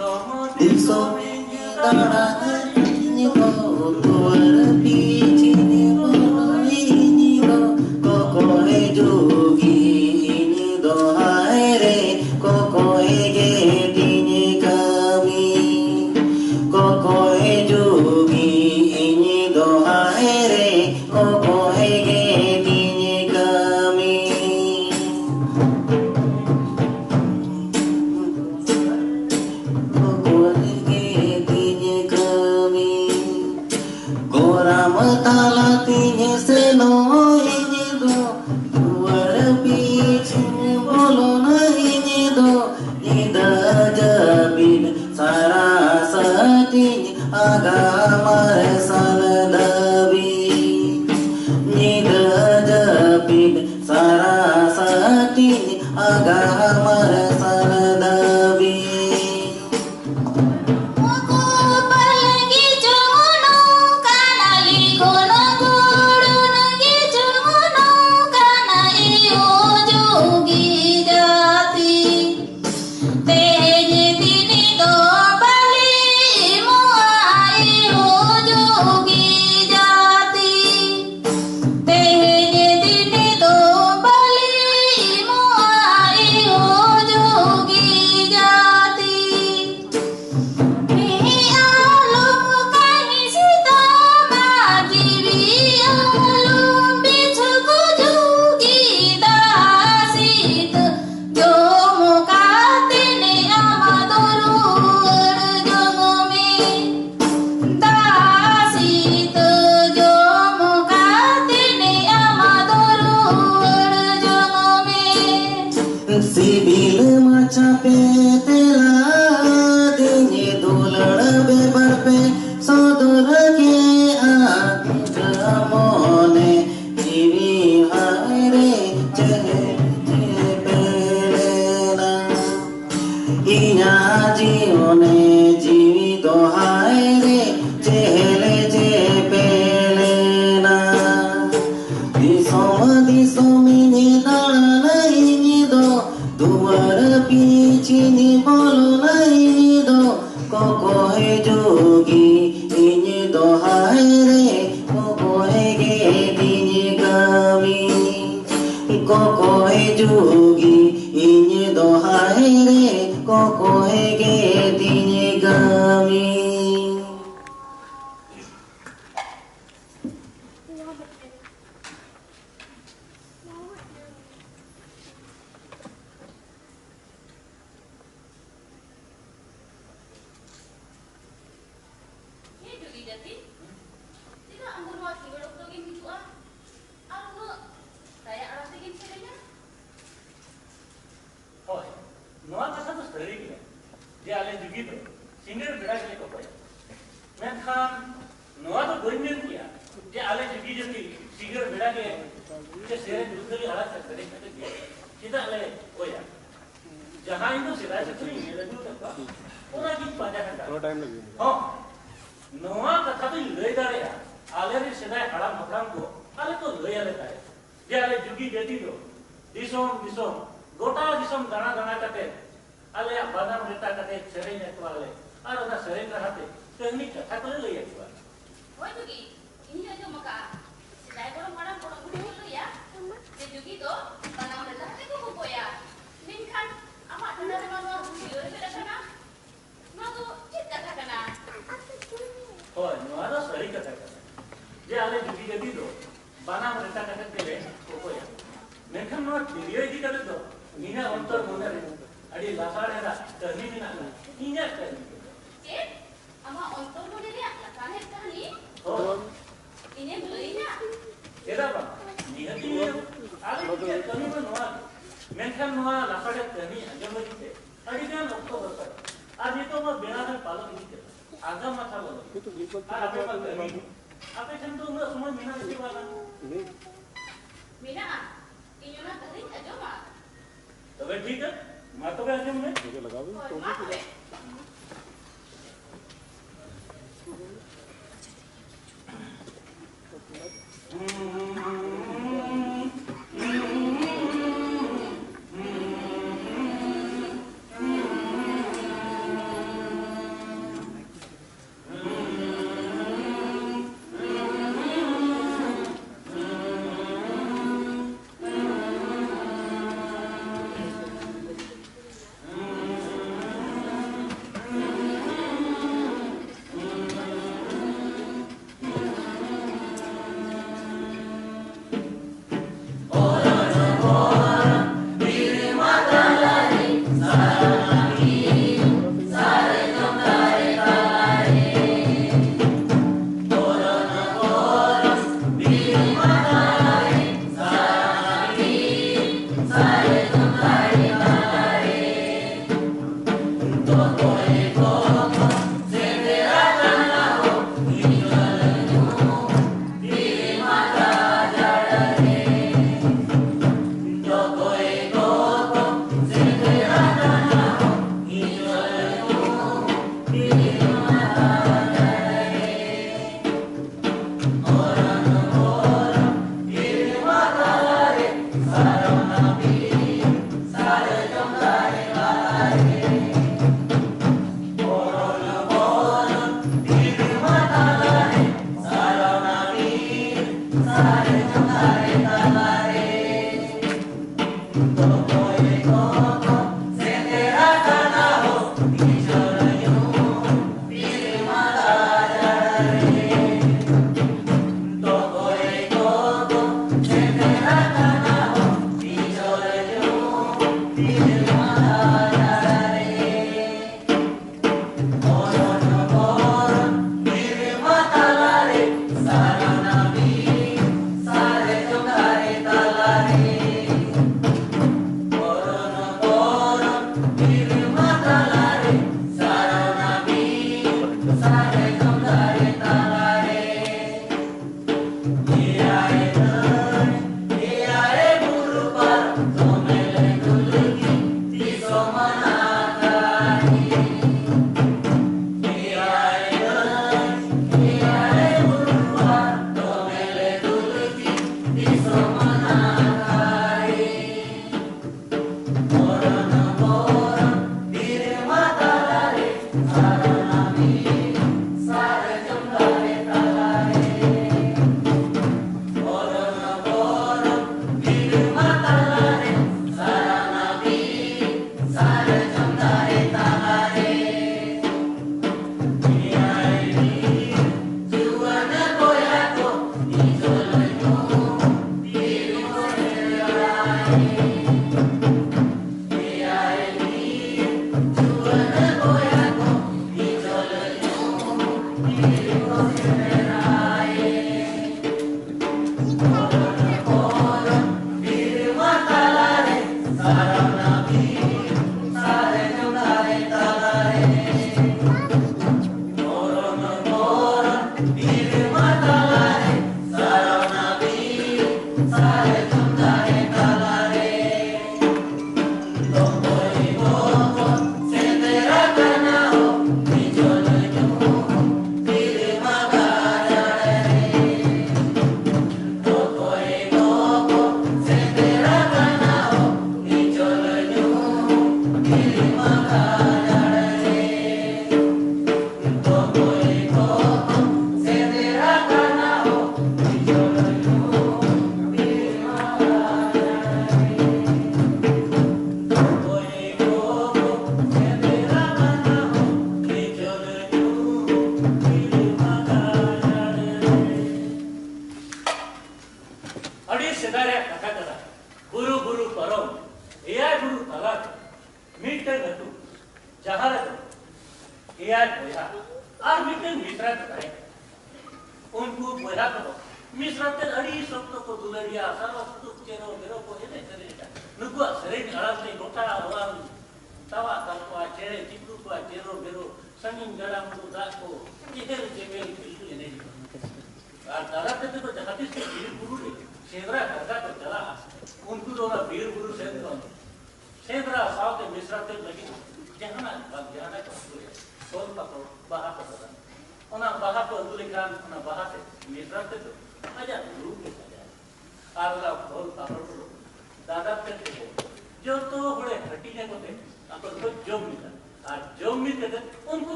दिसों में दाड़ा ini do tuar pichi ni bolo ini do koko e jogi ini do hai re koko e geti ni kami koko e jogi ini do hai re koko e geti ni kami Tala tinya seno ini do tuar pichine bolo na ini do nida jabin sarasati agamar saladabi nida jabin sarasati agamar saladabi CIBIL मचा पे तेला दिने दुलड़ Weber पे सदर के आगे मोने जीवी हारे चहे पेलेना इना जीवने जीवी दो हारे चेहले जे पेलेना दिसों मिने दाना ini do tuar pichine bolo na ini do koko he jogi ini do hai re koko he geti ni kami koko he jogi ini do hai re koko he geti ni kami singer बिड़ा के को पाया मैं खान नवा तो going में किया जे आले जुगी जति सिंगर बिड़ा के जे सेरे दुसरी आला से करे के सीधा ले कोया जहां इनो सिरा से कोई ले दू तक ओरा की पाजा का थोड़ा टाइम लगे हां नवा कथा तो ले दाड़या आले रे सिदा हड़ा मकराम को आले तो ले आले ताए जे आले जुगी जति दो दिसोम गोटा दिसोम दाना दाना कते आले बादाम रेता कते सेरे ने तो आले और ना सरेन रहते तंगी कथा को ले आइबा होय जुगी इनी जो मका सिदाय बरो माडा बरो गुडी को या जे जुगी तो बनाम रेता को को पोया निनखान आमा ठंडा रे मानो बियो रे कना ना तो चित कथा कना होय नोरा सरी कथा कना जे आले जुगी जदी दो बनाम रेता कते केले को पोया मेखन नो बियो जी कते दो नीना अंतर मोने रे अडी लासाड़ेरा कहनी ना इना कहनी ama ontor mo dili lakan het kali oh ini belinya era ba nihati ali ke kami ma noa menkan noa lasade kami ajam dite adi kan okto basa adi to ma bena kan palo dite agam ma thalo ape pa kami ape kan to na sumoy mina dite wala mina inyo na kali ajam ma तो ठीक है मातो का आजम में मुझे लगा भी तो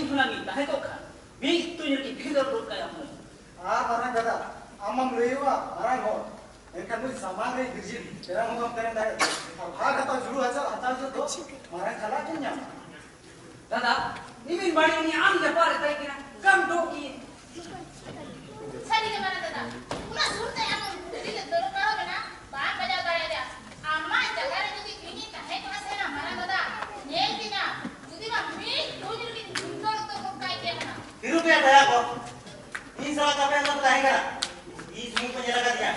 इन खुलानी ताहे को खा मी तू ये की फिर रोड का हम marang kata amam lewa marang ho enkan mu samang re girjin tera mu kam karen dai ha kata juru aja hata jo to marang khala kenya दादा निमिन बाड़ी नि आम ले पार तय किना कम डोकी सरी के mana दादा पूरा सुनते हम दिल दर करो ना बात बजा गाया दे अम्मा जगह रे जो क्लिनिक ताहे को से ना मारा दादा नेल बिना जुदी ना मी दो दिन की सुंदर तो को काय के ना रुपया दया को ini salah kapan yang tahu kan? Ini semua penjelasan dia.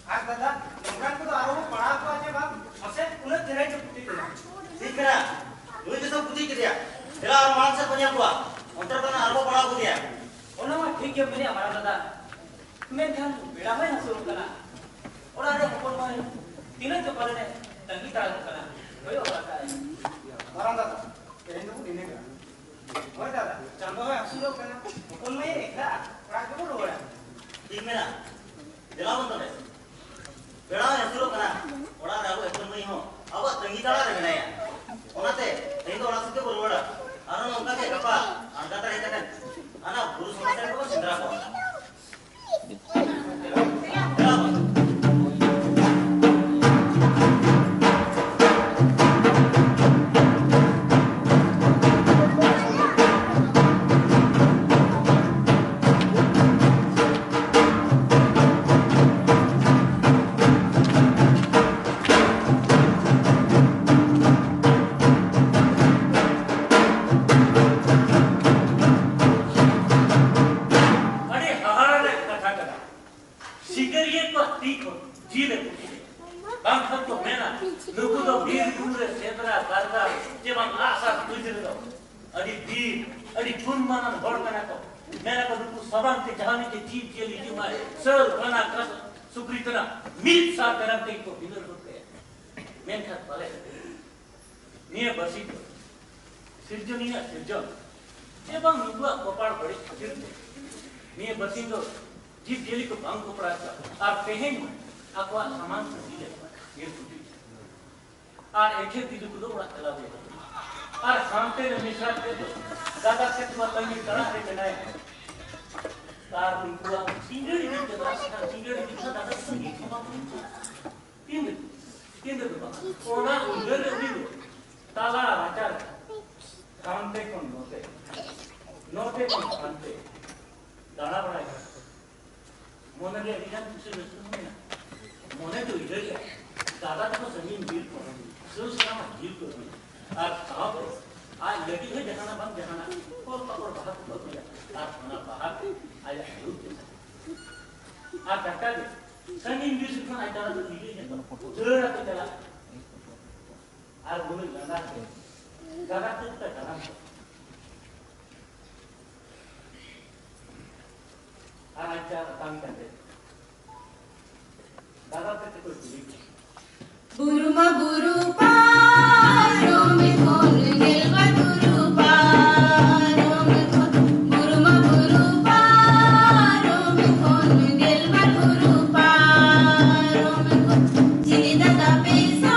आज दादा दुकान को तो आरो पड़ा तो आजे बाप असे उन्हें तेरे जो पुटी दे ठीक है ना? lu itu सब कुछ किया तेरा और मान से पंजाब हुआ अंतर करना आरो पड़ा हो गया ओना मा ठीक है मेरे हमारा दादा मैं ध्यान बेड़ा में ना शुरू करना और आरे कोन में तीन तो करे ने तंगी ताल करना कोई और का है marang दादा कहीं तो पुटी नहीं ओए दादा चांदो है असुरो करना कोन में एकला राख को रोया ठीक है ना दिला बंद है बेड़ा है शुरू करना ओड़ा रागो एक में हो अब तंगी ताला रे ना या ओनाते तेंदो ओना सुके बोलबड़ा आरो नोका के गपा अंदाता रहता है आना गुरु समस्या को सिंद्रा को जीव जेली को भंग को पड़ा और पहन अकवा सामान से दिले ये टूटी और एके दिल को बड़ा चला दे और शांति ने मिश्रा के दादा से तो तंगी तरह से बनाए कार निकुआ सिंगड़ी के रास्ता सिंगड़ी के दादा संगी तीन तीन तो ओना उधर दिल ताला आचार शांति को नोटे को शांति दाना बनाए मोने के अधीन दूसरे व्यक्ति में ना मोने तो इधर ही दादा तो जमीन डील करो सूचना में डील करो और साहब आज लगी है जहाना बंद जहाना और पकड़ बाहर को दिया और खाना बाहर आया रूप जैसा आज डॉक्टर ने जमीन डील से आया दादा तो डील है तो जोर आके चला और बोले दादा दादा तो दादा आचार काम करते दादा पे कोई बुरुमा बुरु पारो में कौन गेलवा बुरु पारो में कौन बुरुमा बुरु पारो में कौन गेलवा बुरु पारो में कौन चिली दादा पैसा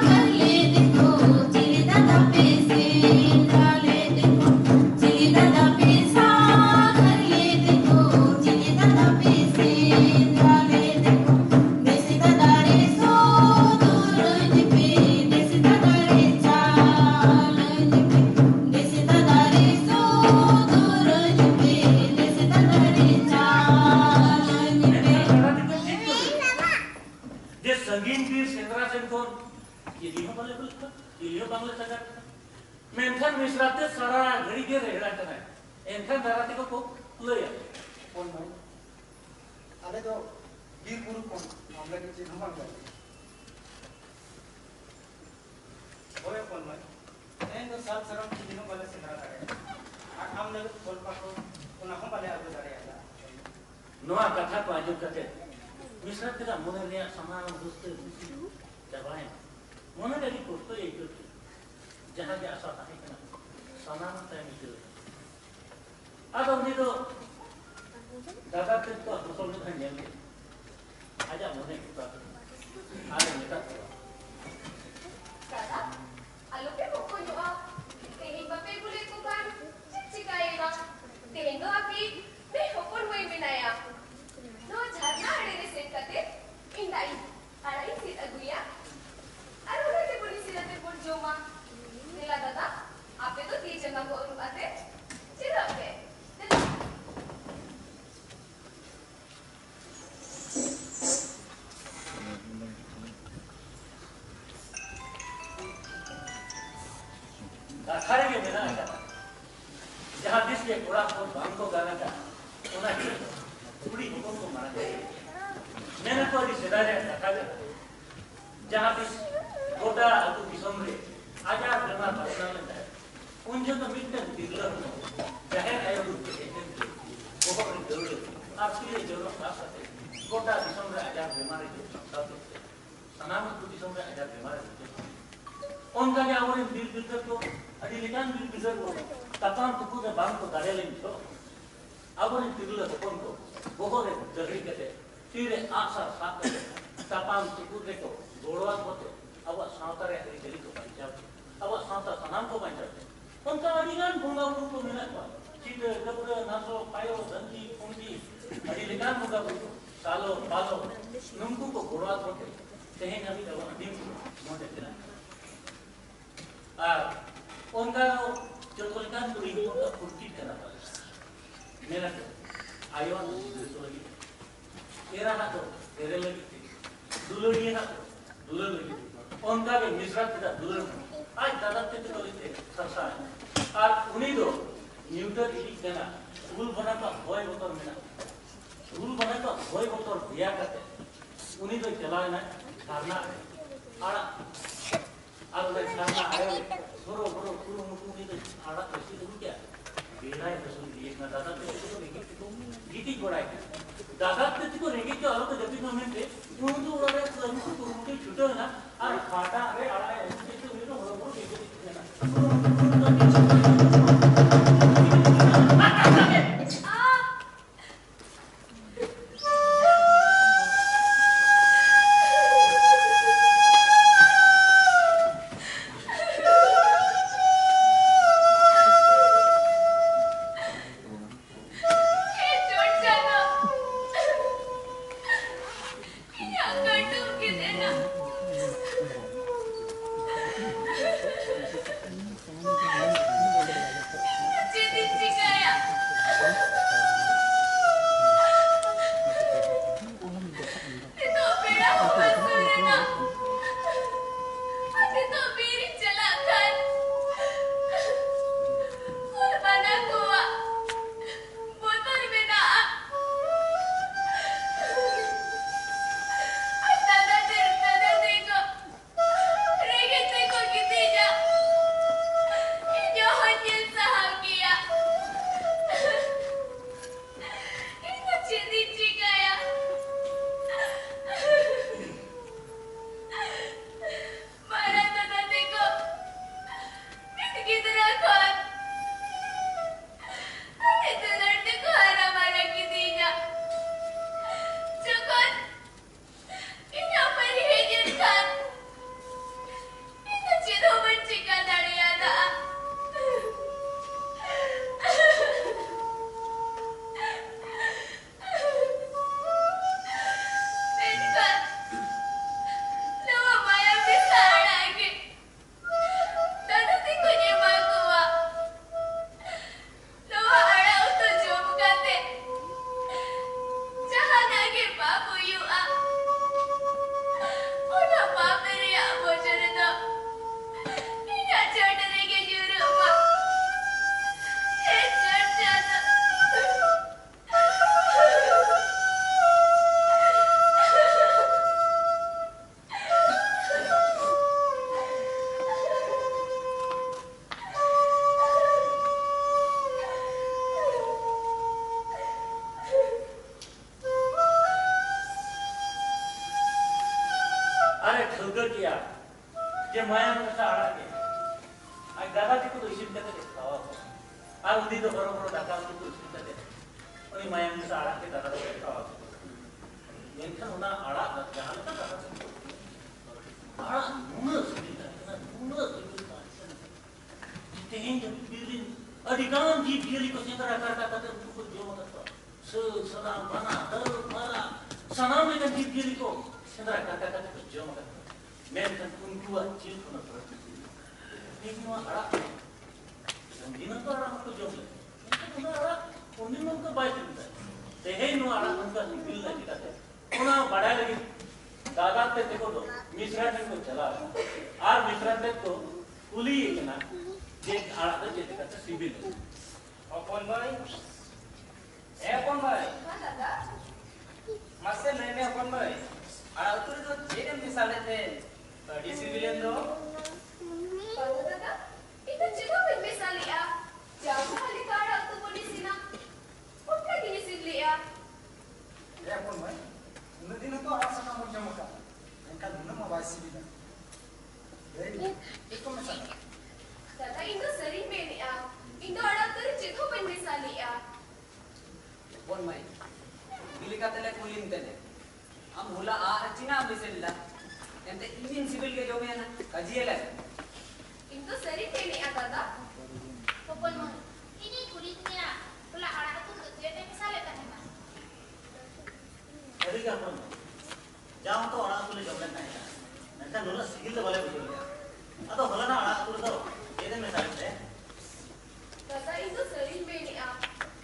कर ले देखो चिली दादा पैसे डाले देखो चिली दादा पैसा कर ले देखो चिली दादा पैसे डाले देखो बेसे दादा रे सो मेंथन मिश्राते सारा घड़ी के रेड़ा करना है एंथन दराते को ले कौन भाई अरे तो वीर गुरु कौन हम लोग के हम कर ओए कौन भाई एन तो सात सरम की दिनों वाले से रहा है आ हम लोग बोल पाको उन हम वाले आगे जा रहे हैं नोआ कथा को आजो कहते मिश्राते का मोने ने समान दोस्त दबाए मोने ने को तो एक जहां जा सकता है ना समान टाइम के अब उन्हें तो दादा पे तो हसल में खन जाएंगे आजा मोने की बात आगे नेता दादा आलो पे को जो आप कहीं बापे बोले को बात जहाँ दिस के कोड़ा को बांग को गाना का उन्हें पूरी हुकुम को माना जाए मैंने तो अभी सिदा ने कहा जहाँ दिस कोड़ा अतु दिसंबर आजाद करना पड़ता है उन जो तो मिट्टन दिलर चाहे आयो बहुत जरूरी आपके लिए जरूरत आ सकते कोड़ा दिसंबर आजाद बीमारी जो सनामत को दिसंबर आजाद बीमारी उनका क्या वो दिल बिल्कुल को अडिलिकान दिल बिल्कुल को तमाम तुकु के बांग को दाढ़े लें तो अब उन्हें दिल को कौन को बहुत एक जरूरी कहते फिर आशा साथ करते तमाम तुकु के को गोड़वा होते अब सांता रे हरी चली को पंचायत अब सांता सनाम को पंचायत उनका अडिलिकान भूंगा उनको मिला तो चीज़ कपड़े नासो पायो धंधी कुंडी अडिलिकान भूंगा उनको सालो बालो नुम्बु को गोड़वा होते कहीं ना भी तो अडिम मोटे चला उनका जो तोलिकान तो रिंग उनका कुर्ती करना पड़ा मेरा तो आयोन तो लगी तेरा ना तो तेरे लगी थी दुलोड़िए ना तो दुलोड़ लगी उनका भी मिश्रा था दुलोड़ आज दादा ते तो लगी थे सरसा और उन्हीं दो न्यूटन इलिक देना रूल बना तो होए बतौर में ना रूल बना तो होए बतौर दिया करते उन्हीं दो चलाए ना करना आड़ा अब मैं खाना आया बरो बरो पूरा मुकुंदी तो आड़ा कैसे तो क्या बेड़ा है तो सुन एक ना दादा तो रेगी तो गीती बड़ा है दादा तो रेगी तो अलग जब भी मोमेंट है वो तो उड़ा रहा है तो मुझे छूटो है ना और फाटा अरे आड़ा है ऐसे तो मेरे को बरो रेगी है ना भाई ए अपन भाई हाँ दादा मस्से लेने अपन भाई आ उतरे तो जेरे मिसाले थे बड़ी सिविलियन दो दादा itu juga misalnya jauh kali kada tu polisi na utka diisi ya Ya pun mai. Nanti nanti orang sana mau jamu kan. Engkau mana mau bahas sih dah. Jadi, itu misalnya. दादा itu sering beni ya itu ada tu juga misalnya अपन भाई बिली का तले cooling तले हम बोला आ चिना मिसलला एंते Indian civil के जो में ना कजिएला itu sering beni ya दादा Popon mo, ini kulitnya pula orang itu jadi misalnya kan mas. Jadi kan pun, jauh tu orang tu le jomlan naik kan. Nanti nuna sigil tu boleh betul ya. Atau kalau na orang tu tu, jadi misalnya deh. दादा itu sering beni ya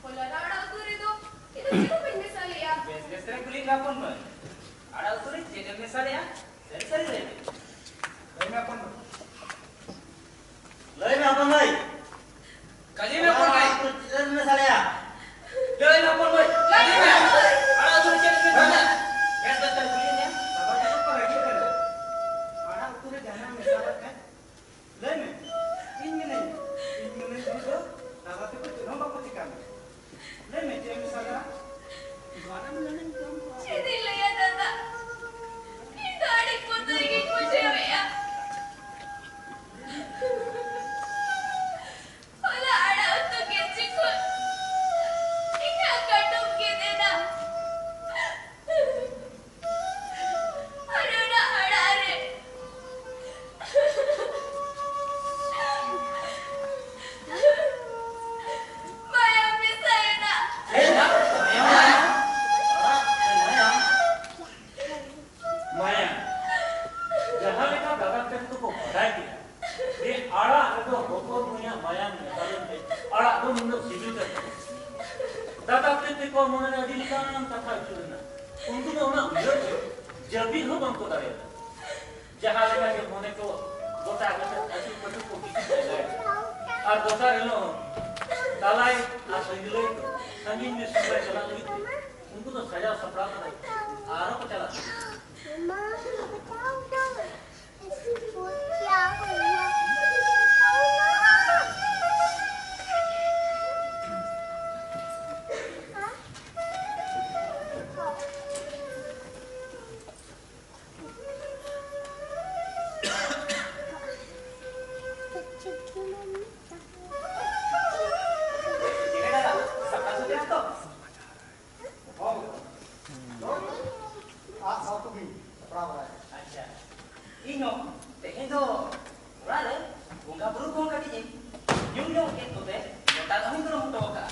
kalau ada tu itu juga misalnya base base रे cooling अपन भाई आड़ा उतरे जेरे मिसाले या सरी सरी रे Ini apa? Lain apa mai? कजी में अपन भाई Jadi misalnya ya. ले ना अपन भाई कजी में आड़ा उतरे जेरे मिसाले बेस बेस रे कुलिंग या Dapat itu per lagi kan? Orang itu le jangan misalnya kan? Lain, ini itu. Dapat itu cuma bapak tikan. Lain, dia misalnya. Mana mana itu? jadi ya दादा itu adik putri gitu cewek ya kalau ada untuk kecikut ini akan dongki deda ada are bayang bisa ya nak माया जहाँ लेका दादा तेरे को पढ़ाई किया ये आड़ा तो होको मुया माया में दादा ते आड़ा तो मुंडो सिविल करते दादा तेरे को मुने अभी लिखाना कथा चुनना उनको ना उन्हें उधर जब भी हो हमको दारे जहाँ लेका के मुने को गोता गोता ऐसी पटु को किसी जाए और गोता रेलो तालाई आ संगिले संगीन में सुबह चला लगी उनको तो सजा सपड़ा था आरो को चला Mama, aku tahu dong. Esi putih aku ya. Tahu nak? जेरे दा सका सुते तो Oh, ah satu bi, berapa? अच्छा इनो तेहे तो राले उनका ब्रू को का दी यूं यूं के तो दे ता हम तो हम तो का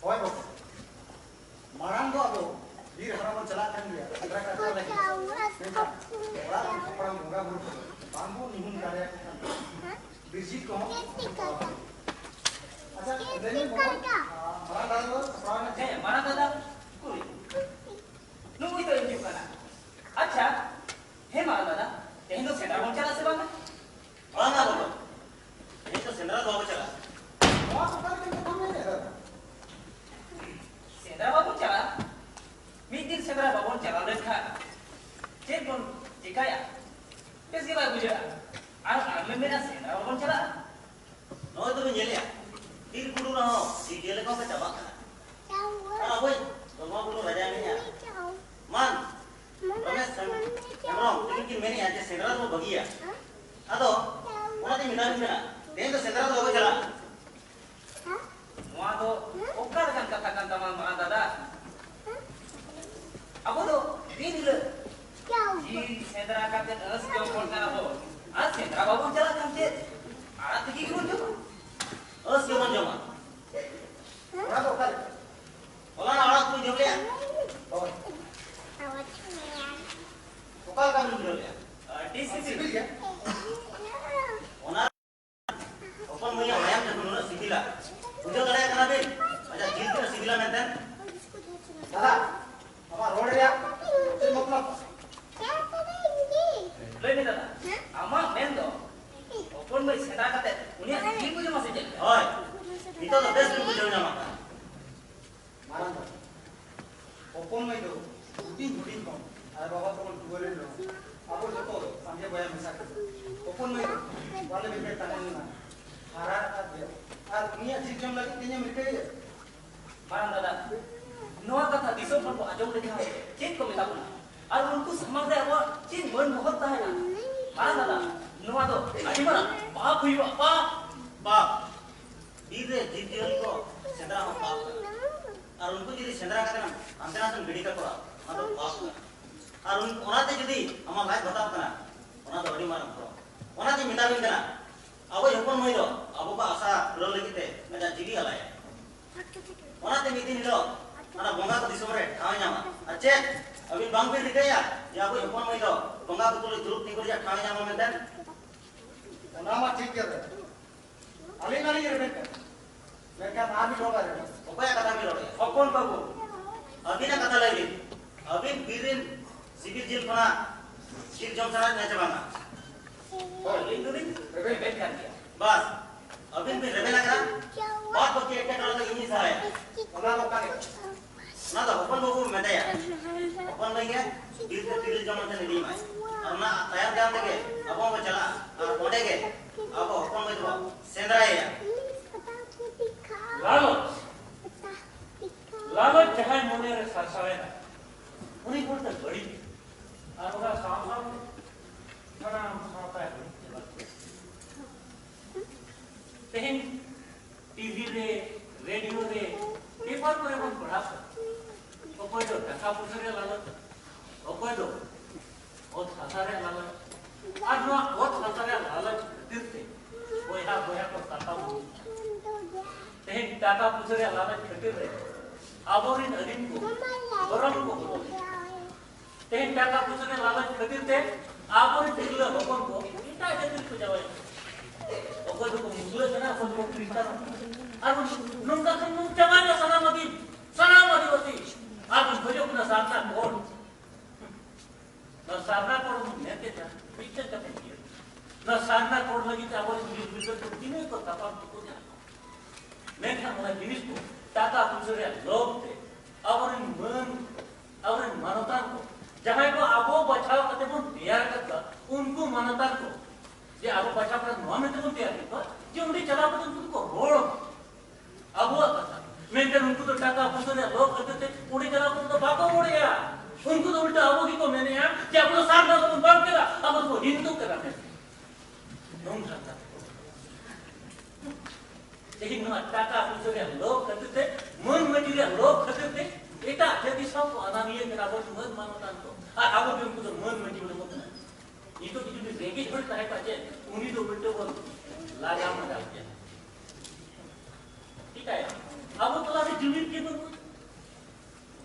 Oi, bos. Marang tu aku. Dir harapan celak kan dia. Kira kata lagi. Orang orang bunga buru. Bambu nihun karya. Birjit ko. अच्छा, इधर marang dah tu, sekarang ए माना दादा कुली नु तो इंजु kana अच्छा हे माना दादा तेहे तो सेटा कोन चला से बांगा Orang na bolo. Ini tu sendera tu apa cakap? wah sekarang kita kami ni ada. सेटा बाबू चला मीटिंग सेटा बाबू चला देखा चेक कोन दिखाया किसके बाद गुजरा आज अगले मेरा सेटा बाबू चला Noi tu menjadi ya. Dir guru na ho, si gele kau kecaba. Ah boy, semua guru raja ni ya. Man, Ramesh Emrong, लेकिन मैंने आज सेंट्रल में बगी है। अतो, उन्होंने मिला मिला। दें तो सेंट्रल तो हो चला। वहाँ तो ओकर kan katakan sama mana dada aku tuh ini loh di sentra kapten es jauh korban aku sentra babu jalan kapten alat tinggi kunjung Oh, siapa jama? Orang tu kali. Orang orang tu jom le. Oh, Ukal kami jom le. DCP sipil ya. Orang open punya ayam dan menurut sibila. Udah kada ya kana bin. Aja jil tu sibila nanti. Dada, apa road dia? Itu maklum. loh ini dada ama men do opon mai sentra kapten unia di punya masih jadi Oi, Itu tuh best lu jauh nama kan. Marah tak? Opon mai tu, udin kau. Ada bawa tu dua lo. Aku jatuh, sampai bayar misak. Opon mai tu, wala bibir tangan ni. Marah tak dia. Ni aja jam lagi tinya mereka ya. Marang dada. Noa kata disok pun ajau lekha. Cik ko minta pula. Ar unku samar deh awak cik मन बहुत है ना. Marang dada. Noa tu adi mana? Baap hui Baap. Bire jitil ko sendra हम बाप. और उनको यदि सेंद्रा करते ना अंतरा से बिड़ी का कोरा मतलब बाप का और उन उन्हाते यदि हमारा लाइफ बताओ करना उन्हाते बड़ी मारम करो उन्हाते मिटाबिन करना अब ये कौन महीरो अब को आशा रोल लगी थे मैं जीवी हलाया उन्हाते मीटिंग लो mana bongga ko disomre ठावे ᱧᱟᱢᱟ अच्छे अभी बांग पे लिखे या अब ये कौन महीरो bongga को तुले दुरुप निकल जा ठावे ᱧामा में देन nama ठीक कर दे. अली नाली ये बेटा. मैं क्या नाम ही लोगा रे. ओपया कथा में रोड़े Opon babu. अभी ना कथा लगी अभी बीरिन सिविल जेल पना सिर जम सड़ा नहीं चबाना Itu ni rebel kan dia. बस अभी भी रेबे लगा बात को के डॉलर तक इन्हीं सारे Ona लोका ने. ना तो ओपन बाबू मेटे या ओपन में क्या दिल से दिल जमा से नहीं माय और ना तैयार जाम देके अब हम चला और कोडे के अब ओपन में तो सेंद्रा है लालो चाहे मोने रे सासावे ना उन्हीं को तो बड़ी और उनका सामना बड़ा सामता है तेहन टीवी रे रेडियो रे पेपर पर हम पढ़ा ओकोय दो टका पुसरे लालो ओकोय दो ओ सासारे लालो आज नो ओ सासारे लालो दिलते बोया को टाका तेहन टाका पुसरे लालो खटे रे आबोरिन अदिन को गरम को तेहन टाका पुसरे लालो खटे ते आबोरिन दिगला बकन को इटा जतिल को जावे ओकोय दो को मुगले जना को क्रिस्तान और नंगा खनु जमाने सनामती होती आज खोजो अपना साधना कोड ना साधना कोड नेते जा पिक्चर का पिक्चर ना साधना कोड लगी था वो बिल्कुल तो दिने को तापा को जा मैं था मला जिनिस को टाका पुसरे लोग थे और मन मानवता को जहां को आपो बचाव करते वो तैयार करता उनको मानवता को जे आपो बचाव कर नो में तो तैयार करता जो उन्हें चला को उनको रोड अब वो करता मैं जब उनको तो टाका पुसरे लोग करते थे उन्हें चला को तो भागो उड़ गया उनको तो उल्टा अबोगी को मैंने यार कि अपना सामना को बात करा अब उसको हिंदू करा मैं नोम करता लेकिन ना टाका पुसरे लोग करते थे मन मटेरियल लोग करते थे एटा यदि सब अनामीय करा वो मन मानवता को अब उनको तो मन मटेरियल को ये तो किसी भी रेंगेज बढ़ता है पाचे उन्हीं तो उल्टे वो लागा में डाल दिया ठीक है अब तो लागे जमीन के बन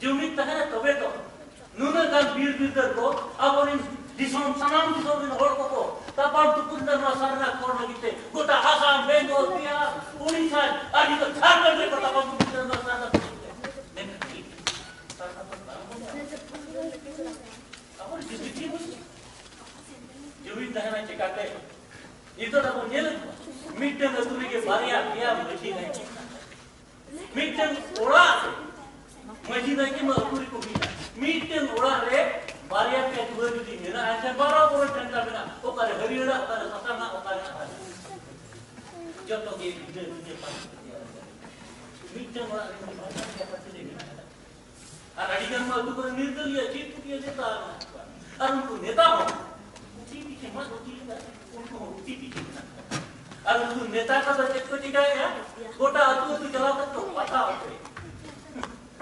जमीन तक है तबे तो नूने का बीर को अब और दिसों सनाम दिसों इन होड़ को तब आप तो कुंदर ना सारना कोड लगते गोटा आसाम बेंगोल बिहार उड़ीसा आदि तो झारखंड में तब आप कुंदर ना सारना अब जिस भी जमीन तक है चिकाते itu dah punya lagi. Meeting itu lagi varian dia macam ni. Meeting orang macam ni kita mesti kita. Meeting orang le varian ke dua jadi ni. Na aja baru baru tanda bina. Okar hariara, okar sasana, okar apa. Jodoh ke dia pas. Meeting orang ni macam apa sih ni? Adikan mahu tu kan निर्दलीय चीज तो किया जाता है. और उनको नेता हो. चीज के मत होती है. उनको और उनको नेता का तो एक कोटी का है गोटा अतु चलाओ तो पता होते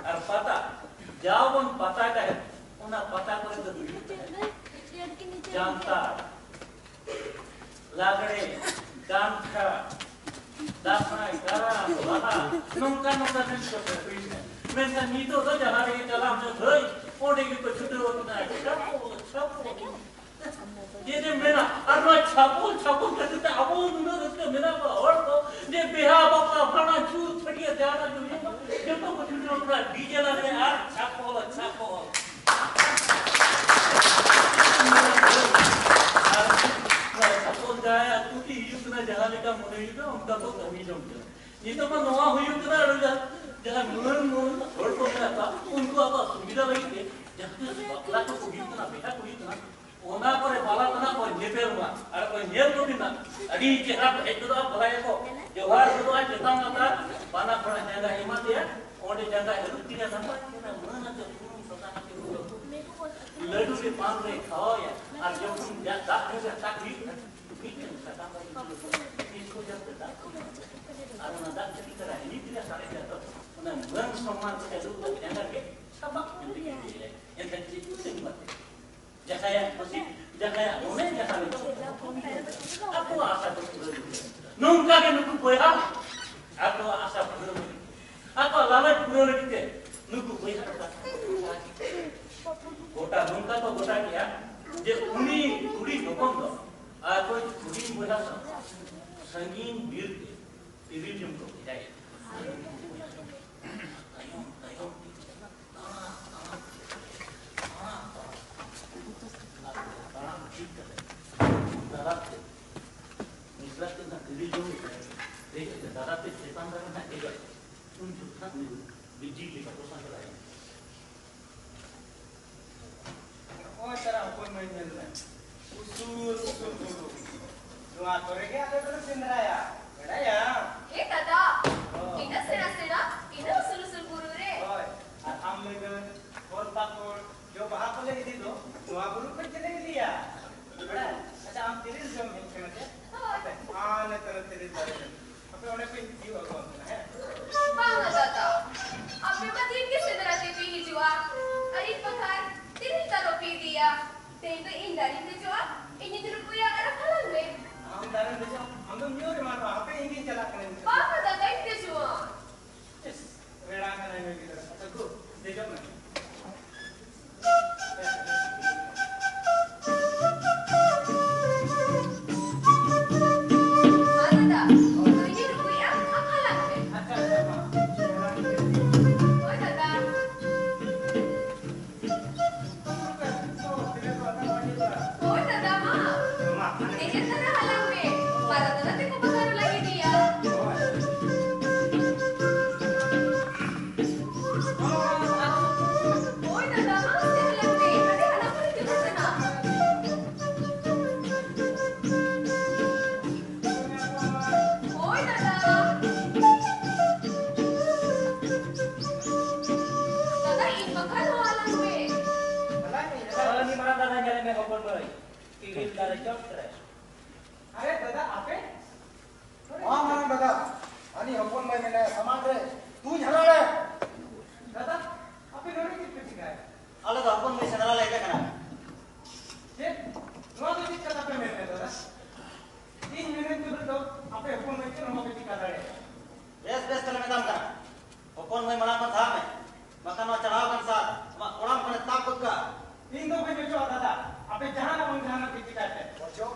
और पता जाओ उन पता का है उन्हें पता को तो जानता लागड़े जानता दासना इकारा वाला नौका नहीं करते मैं तो नहीं तो जहाँ ये चला हमने भाई ओडे की तो छुट्टी होती है सब ये जो मेरा अरवा छापो करते थे अब वो दूर उसके मेरा और तो ये बिहार बापा फना चूर छड़िया जाना जो ये जब तो कुछ नहीं होता डीजे लग रहे यार छापो सपोज जाए तू की युद्ध ना जहां लेका मोने युद्ध उनका तो कमी जम गया ये तो मैं नवा jangan mun hor ko mera unko apa सुविधा लगी जहां बापला को कुड़ी तना बेटा कुड़ी तना ओना करे बाला तना को नेपेल मा और को नेल को बिना अडी चेहरा एक तो बलाय को जोहार तो आज जता माता बाना पड़ा जंगा हिमा दिया ओडे जंगा रुति ने संपा ना मन के सता के लड्डू के पान रे खाओ या और जब तुम दांत से तक भी सता इसको जब तक और ना दांत से तरह ini tidak salah jatuh ना मन सम्मान से रूप में जंगा के सबक मिलती है yang kecil itu seniman jakaya masih jakaya mana jakaya aku asa berpura nungka ke nuku boya aku asa berpura aku lalai berpura gitu nuku boya gota nungka to gota kia je kuri dokon do aku kuri boya sangin bir iridium ko jai Oh, cara apa mainnya? Usul dulu. Doa korek ada terus Indraya. Beda ya. Dada. Ina sera. Ina usul guru re. Oh, amlegan, और पाकोर जो बाहर को लेके दी दो वहाँ गुरु पे चले लिया बड़ा अच्छा हम तेरे जो मिल के मत हाँ न करो तेरे बारे में अपने उन्हें पे जीव अगवा है Bangga dada. Apa batin ke sedera tepi hijwa? Ari pakar tiri taro pi dia. Tento indari ke jwa. Ini dulu puya ada kalang me. हम दारन दे जाओ हम तो न्यू रे मारो आप पे इंगिन चला करें Bangga dada ke jwa. Yes रेड़ा का नहीं मिल रहा अच्छा गो दे जाओ ना Dada. Ini dulu puya akalang me. अच्छा अच्छा हाँ Oh dada. Oh dada ma. Ini tara halang me. Para dada te ko bakar lagi dia. Oh dada ma. Te halang me. Ada anak ko di sana. Oh dada. Dada in bakar halang me. Ni mana dalam jalan me hopon boy. Kiri dari jauh terus. अरे दादा आपे हाँ हाँ दादा आणि अपन मैंने समाज रे तू झाला रे दादा आपे नोरे कितने सिखाए अलग अपन में सदरा लेके करा ये नोआ तो चित करता पे मेरे दादा 3 मिनट तो आपे अपन में के नोआ पे टिका रहे बेस तले में काम करा अपन में मना मत था में मकान में चढ़ाव कर साथ ओराम कने ताप का इन दो पे जो दादा आपे जहां ना मन जहां ना टिका है बच्चों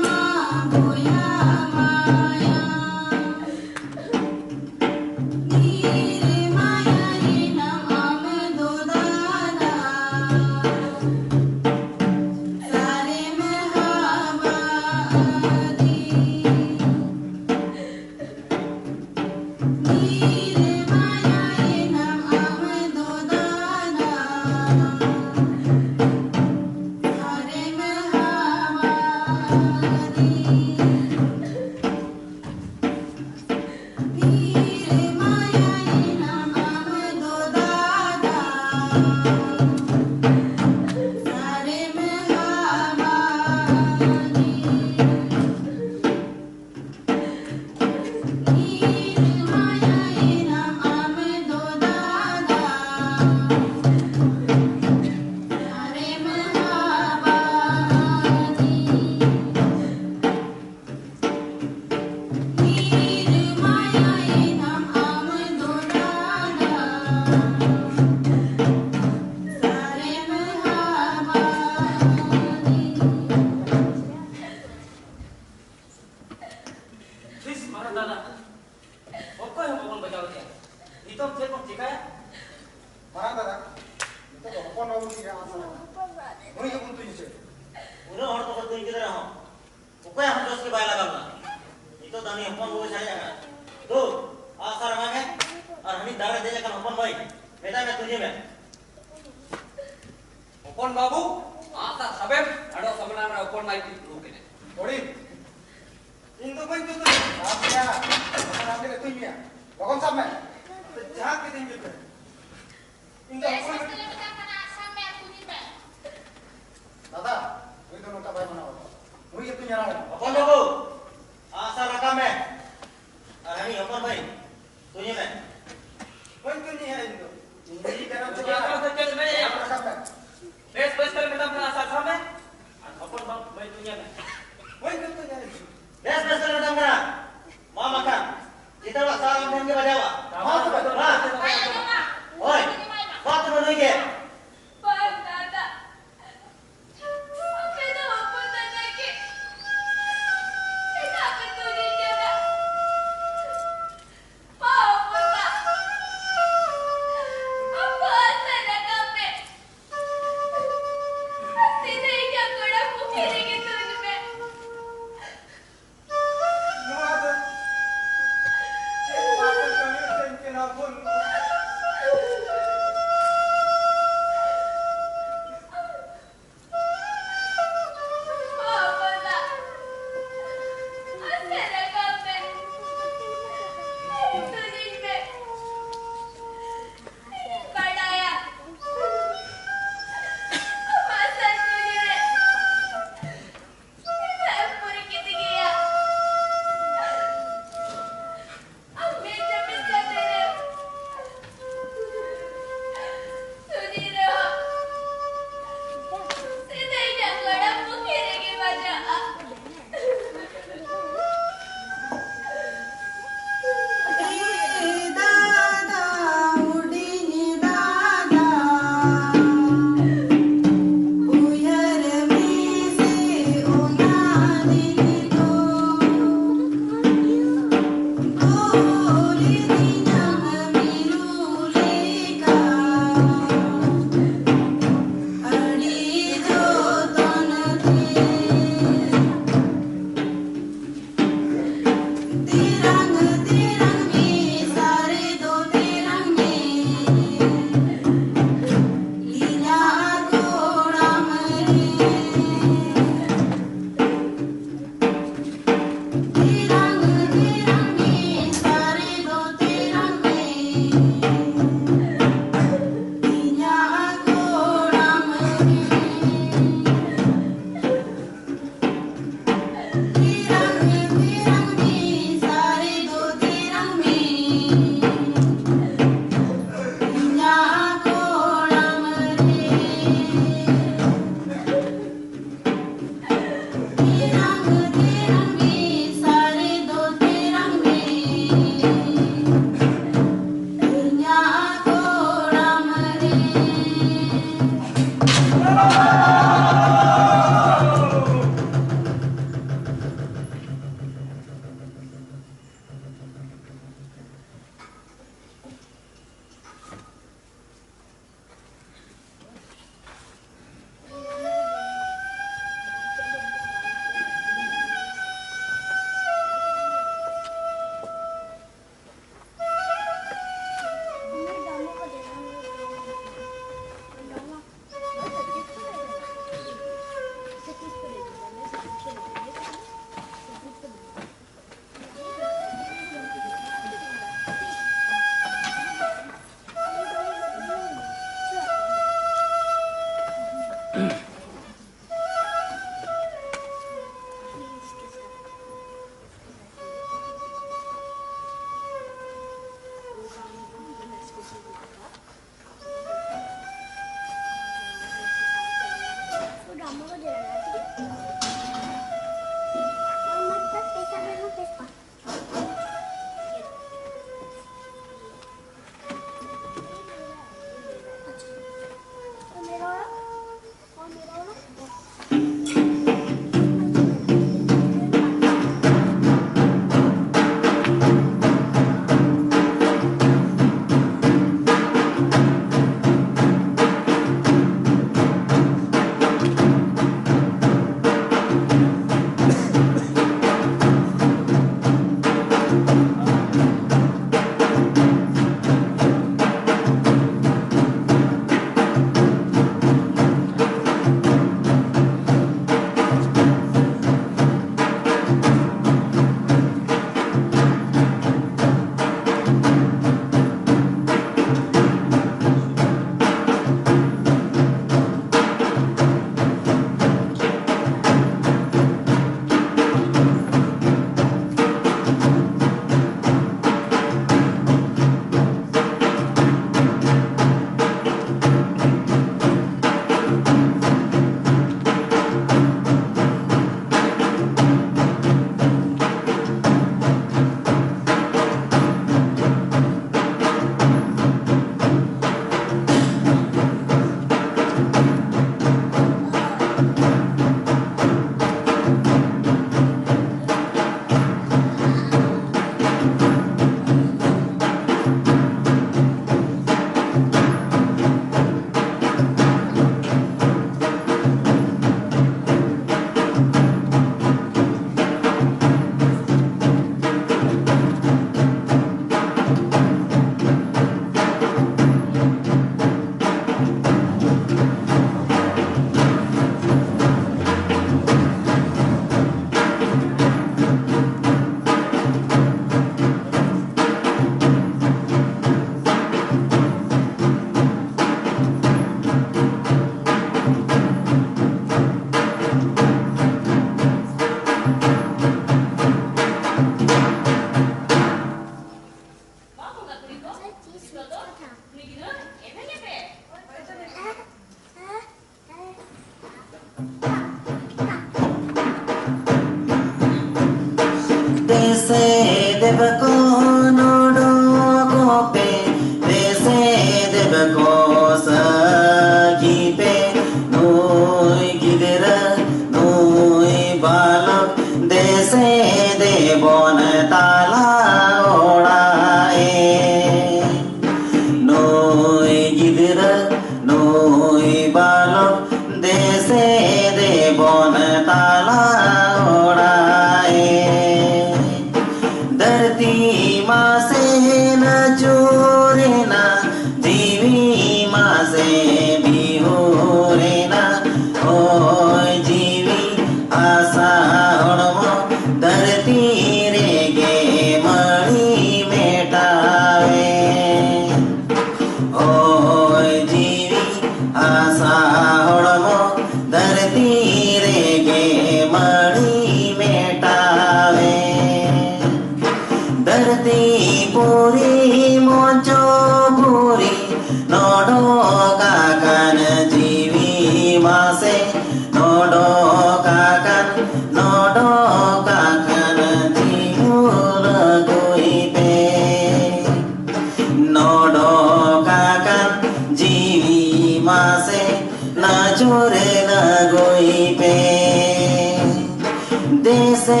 देसे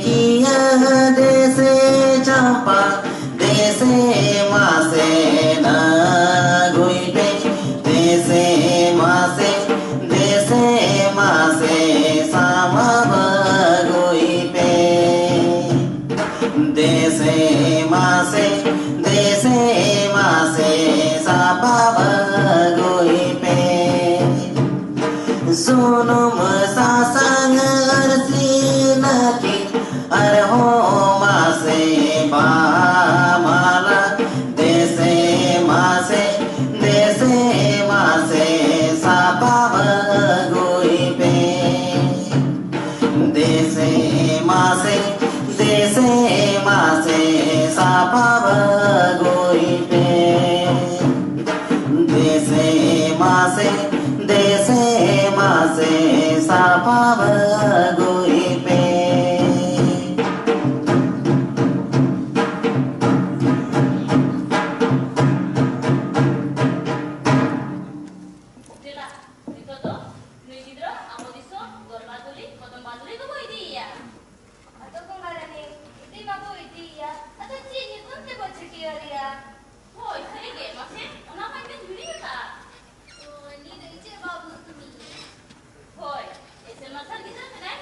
किया देसे चंपा देसे मासे ना गुइपे देसे मासे सामा गुइपे देसे मासे सापा गुइपे सुनुम सासंग अर्सिनकी अरहो मासे बामाला देसे मासे सापा गुइपे देसे मासे सापा गुइपे देसे मासे Sapa गुइपे Dila, itu tuh, Nui Hidro, Amo Diso, Gor Baduli, Koton Baduli tuh boy dia. Atau kung marami, iti bago iti ya. Atau cini kung te ko chiki ya. Boy, kali dia masih, kenapa kan juri ya? Oh, ni na ichi bago tumi. Boy, ese masal kita kan?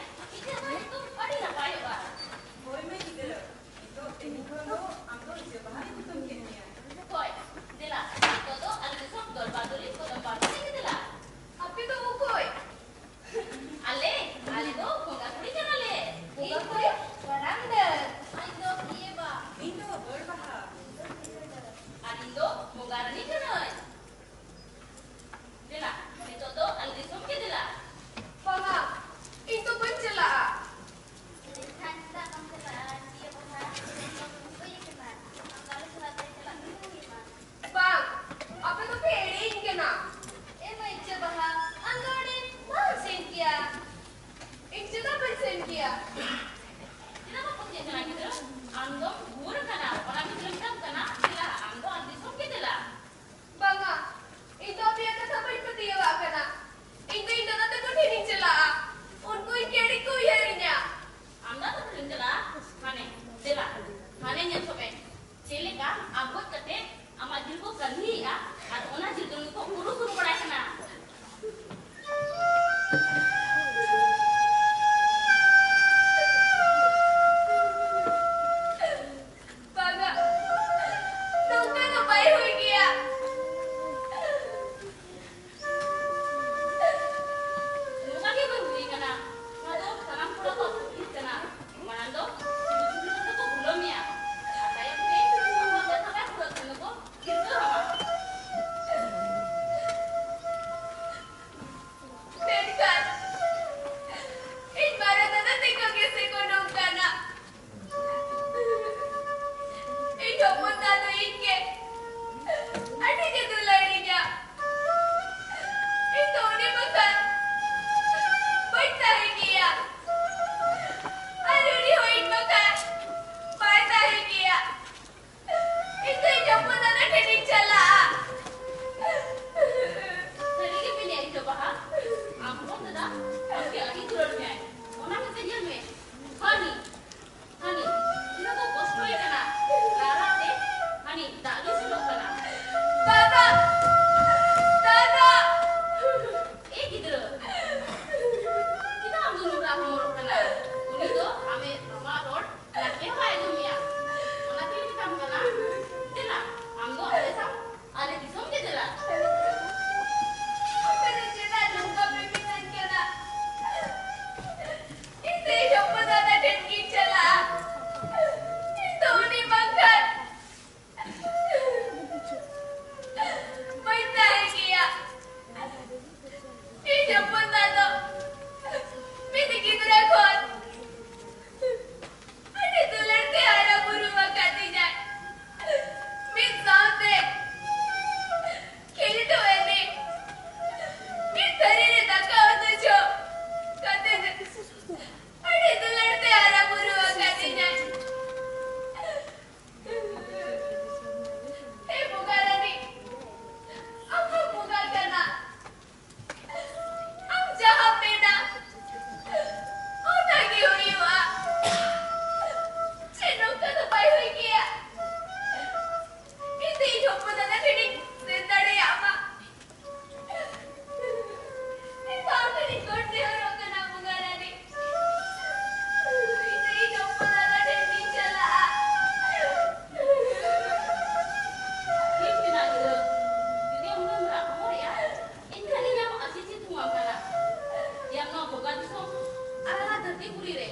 धरती पूरी रे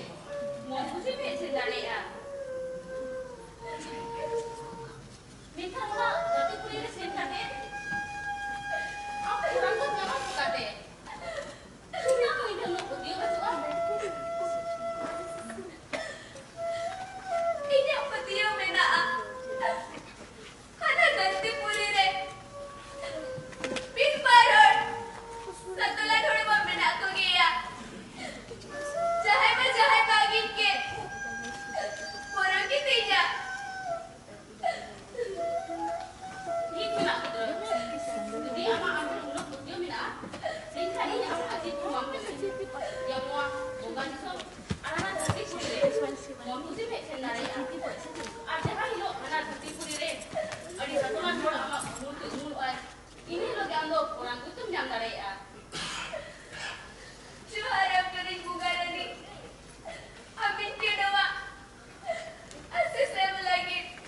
मौजूदी में से जाने या मिठा ना धरती पूरी रे सेन करते आप orang tuh jangan suka deh क्या कोई ना लोग दियो बचवा ini apa dia mena ada धरती पूरी रे पिन बारर सतुला थोड़े बहुत मना को गया चाहे मैं चाहे कागिन के पोरों की तीजा ये क्यों ना jadi ama ambil ulang dia mina sehingga ini ama asyik rumah ya mau bukan so anak terti puri mau musim macam nari ada kan lo anak terti puri re ada satu orang orang ama mulu ini lo gando orang itu macam nari ya cuma harap dari bukan ini amin tiada mak asyik saya lagi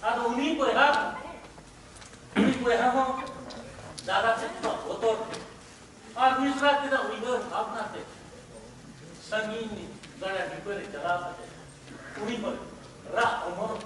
Ada uni berhak boya ho darat se to otor ar misra te da uigar bhavna te sangini gana dipare jala te uni par ra amor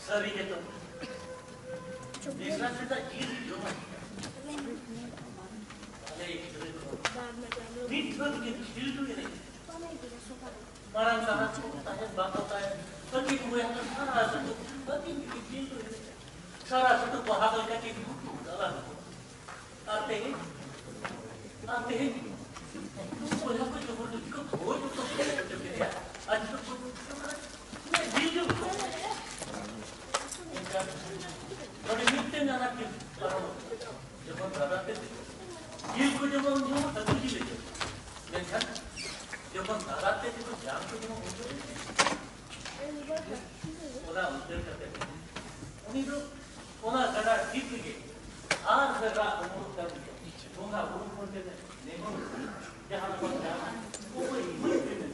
Sorry gitu. Bisa kita jadi cuma. Ada itu. Ini tuh bikin hidup ini. Marang sangat tanya bapak saya. Tapi gue yang salah satu. Tapi bikin hidup ini. Salah satu bahagia kaki dalam. Artinya. Gue aku coba juga. Gue juga ya. Aja tuh. Hidup. Kalau itu anak kita, jangan berada di itu jangan jangan terjadi itu. Jangan jangan berada di itu jangan jangan untuk orang untuk kerja. Ini orang kerja itu ke, kerja umur kerja. Orang umur kerja, nemon jangan berada. Kau ini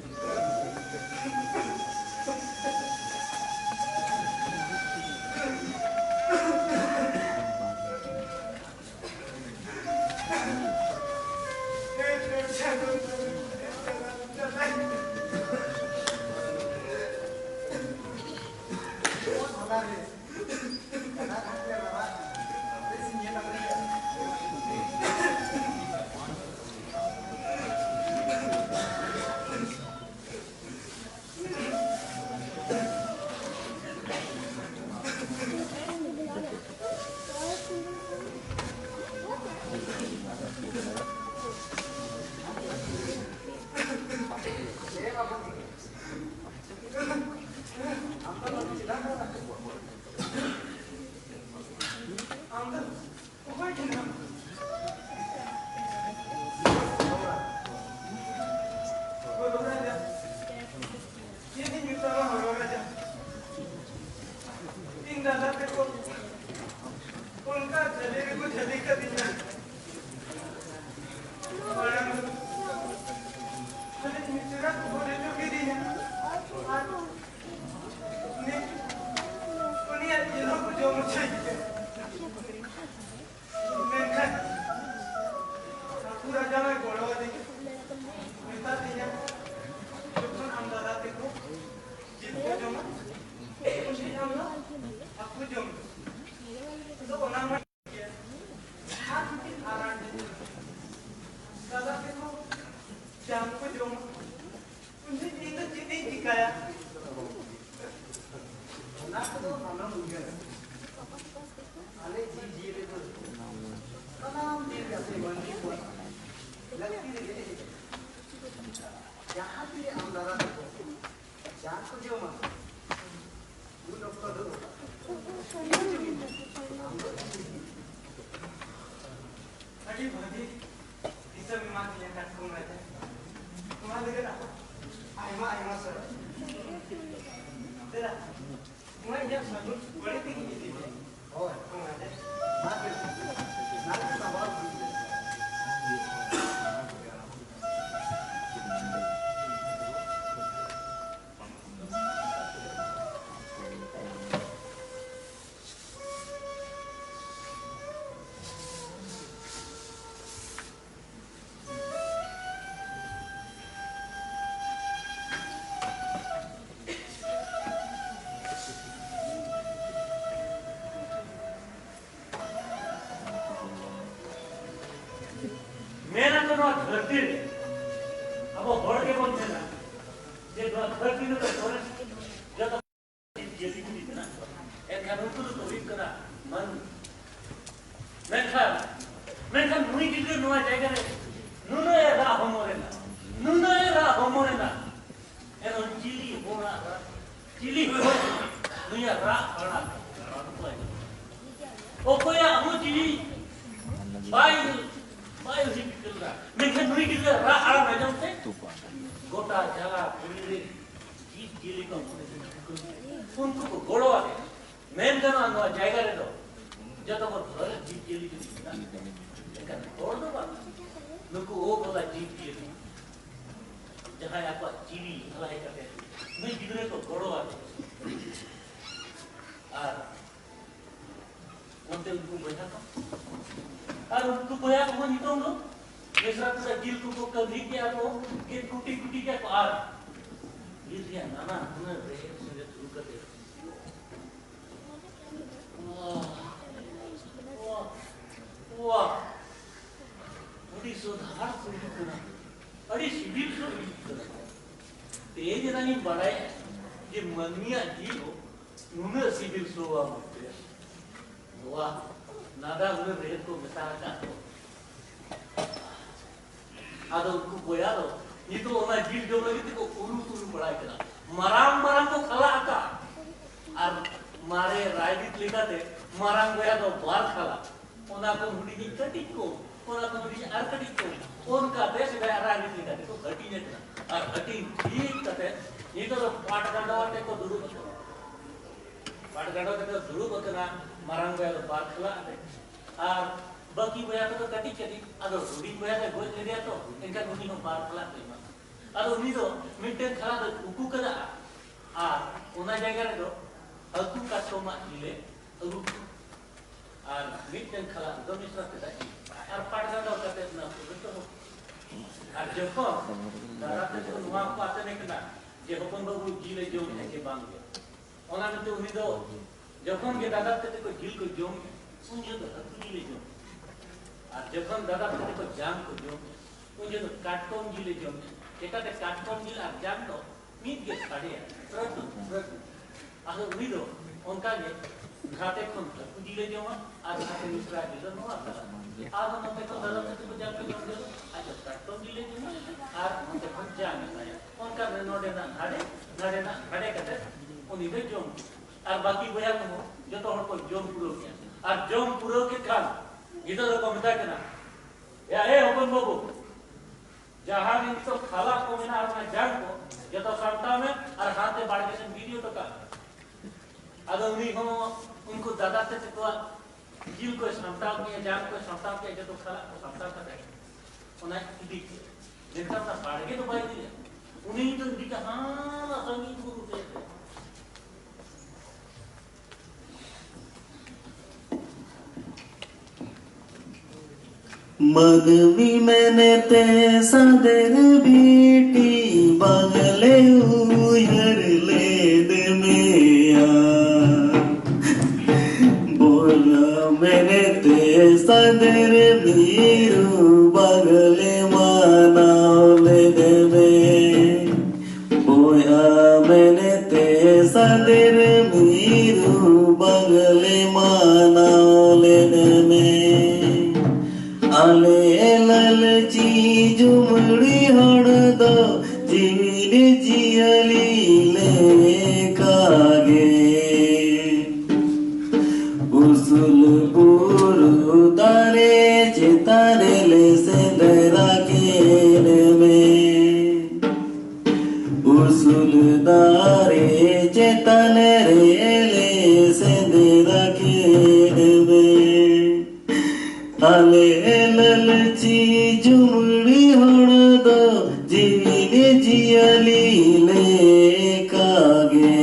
दादा देखो उनका जलेबी को जल्दी कर दीजिए अरे मिश्रा बोले तो की दी है उन्हें ये लोग जो मुझे मैं पूरा जाना गोड़ा दे मिलता दिया जब हम दादा देखो जित को जो मुझे हम ना आपको जो तो बना मत हाथ में आराम दादा देखो जाम को जो उन्हें नींद जीते दिखाया ना तो हम मुझे अरे जी जी रे तो तमाम दिन कैसे बंदी हुआ लगती है यहाँ भी हम दादा देखो जान को जो मत वो लोग तो दो अरे भाभी इस सब में मांग लिया कर कौन रहता है तुम्हारे लगे ना आईमा सर तेरा तुम्हारे जब समझ बड़े थी कि थी और कौन रहता है मार के नाल के सवाल धरती अब हड़ के बोलते ना ये धरती ने तो थोड़े जब जैसी भी ना एक कानून को तो भी करा मन मैं खा मुई की जो नया जाएगा रे नुनो ए रा होमोरेना एनो चिली बोना चिली नुया रा बड़ा ओ कोया हम चिली बाई उसी बिल्ला मैं नुई की रा आरा ना जाते गोटा जला पुरी जीत जिली को उनको को गोड़ो आके मैं जनो आनो जाएगा रे तो जतो को घर जीत जिली की लेकिन छोड़ दो बात नुको वो बोला जीत जिली जहां आपका जीवी भलाई करते मैं जिगरे को गोड़ो आके और उनते उनको बैठा था और उनको बोया को नहीं तो लो दूसरा तो दिल को कभी क्या तो के टूटी क्या तो आर ये दिया नाना तुमने रे सुने शुरू कर दे वाह बड़ी सुधार शुरू करना बड़ी शिविर शुरू करना तेज नहीं बढ़ाए ये मनिया जी हो उन्हें शिविर शुरू होते वाह नादा उन्हें रेत को मिसाल का आदो उनको बोया दो ये तो ओना जील जो लगी थी को उलू बढ़ाए करा मराम को खला का और मारे राजनीति लिखा थे मराम बोया तो बार खला ओना को मुड़ी की कटी को ओना को मुड़ी आर कटी को उनका देश में राजनीति लिखा थे तो घटी ने और घटी ठीक कते ये तो पाट गंडावटे को दुरु बकना मराम बोया तो बार खला और बाकी बोया तो कटी अदो रुडी बोया तो गोल ले दिया तो इनका रुडी को बार खला तो अदो उनी तो मिटे खला तो उकू कदा आ ओना जगह रे तो अकू का सोमा इले अरु और मिटे खला तो मिश्रा के दाई और पाटगा तो कते ना तो और जको दादा तो नुआ को आते नहीं कना जे हपन बाबू जिले जो है के बांग गया ओना में तो उनी तो जखन के दादा ते को जिल को जोम उनजे तो जिले जो और जखन दादा ते को जाम को जोम उनजे तो काटकोम जिले जो एकाते काटकोम जिल और जाम तो मीत के साड़े ट्रक आहो उनी तो उनका के घाटे खन जिले जो और घाटे मिश्रा जिले नो आता आज हम ते को दादा ते को जाम को जोम आज काटकोम जिले जो और हम ते को जाम है उनका नोडे ना घाड़े कते उनी दे जोम और बाकी बोया को जो तो हर को जोम पुरो किया और जोम पुरो के काल इधर को मता केना या ए हपन बाबू जहां इन तो खाला को मेना और मैं जान को जो तो संता में और हाथे बाड़ के वीडियो तो का आदो उनी हो उनको दादा ते तो जीव को समताव के जान को समताव के जो तो खला को समताव का है उन्हें इदी देखता था बाड़गे तो बाई दिया उन्हीं तो इदी का हां संगीत गुरु थे मगवी मैंने ते सदर बेटी बगले उयर ले दे मिया बोला मैंने ते सदर मीरू बगले माना ले दे में बोया मैंने ते सदर मीरू बगले माना ले दे में आले ललची जुमड़ी हड़द जीविर जियली ले कागे उसल गुरु दारे चितारे ले सेंदरा के में उसल दारे चिताने रे ले सेंदरा के में आले ललची जुमड़ी हड़द जीविने जियली ले कागे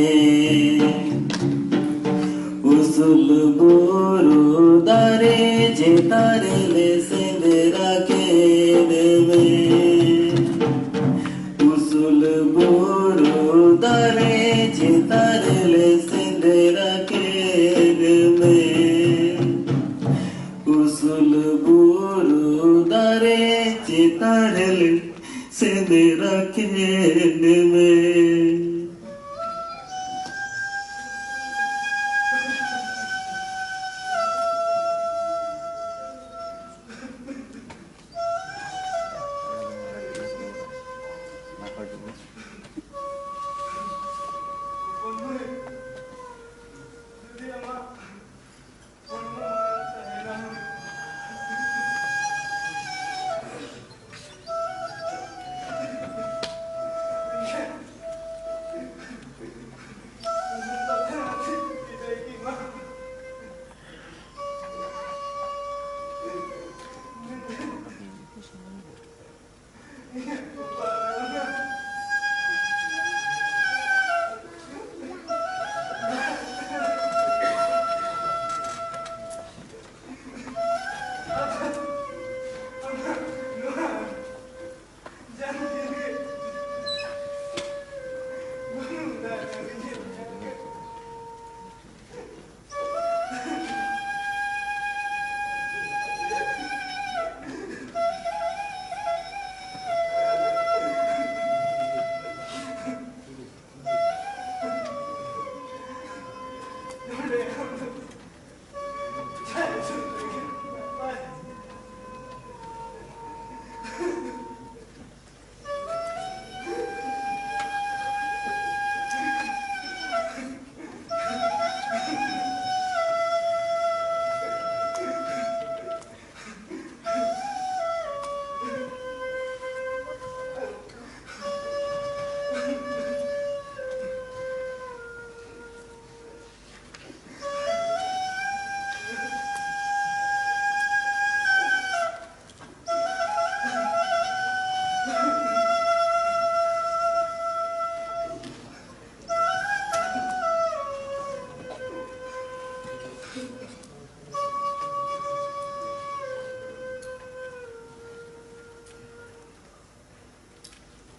उसल गुरु दारे जेतारे ले सेंदरा के में उसल गुरु दारे जेतारे ले सेंदरा के में उसल गुरु दारे चितारल से मेरा खेल में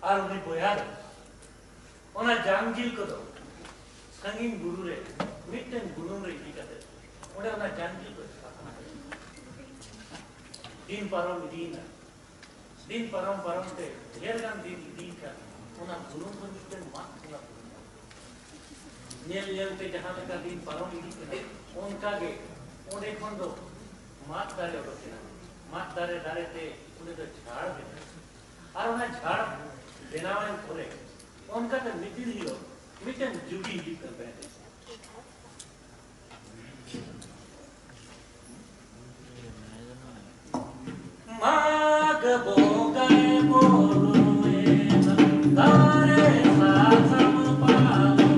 और उन्हें बोया उन्हें जांगील को दो संगीन गुरु रे मिट्टन गुरु रे की कहते उन्हें जांगील को दिन परम ते ढेर गान दिन का उन्हें गुरु को मिट्टन मात उन्हें नेल ते जहाँ तक दिन परम इदी के उनका के उन्हें कौन दो मात दारे होते हैं मात दारे ते उन्हें तो झाड़ देते और उन्हें झाड़ देनावन करे उनका तो मिट्टी हिलो मिट्टन जुगी ही कर बैठे माग बोकाए बोलुए तारे सासम पालो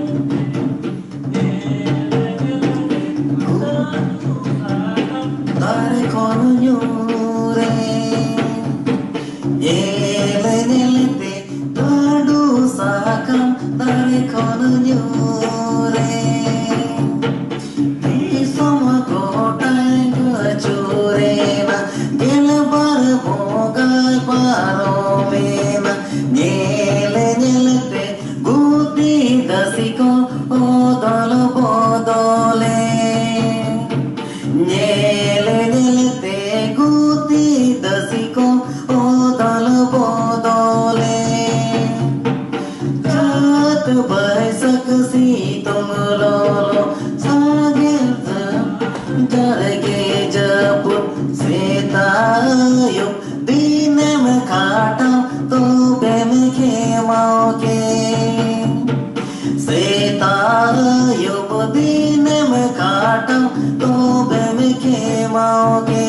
ᱵᱟᱴᱟ ᱛᱚᱵᱮᱢ ᱠᱷᱮᱢᱟᱣᱜᱮ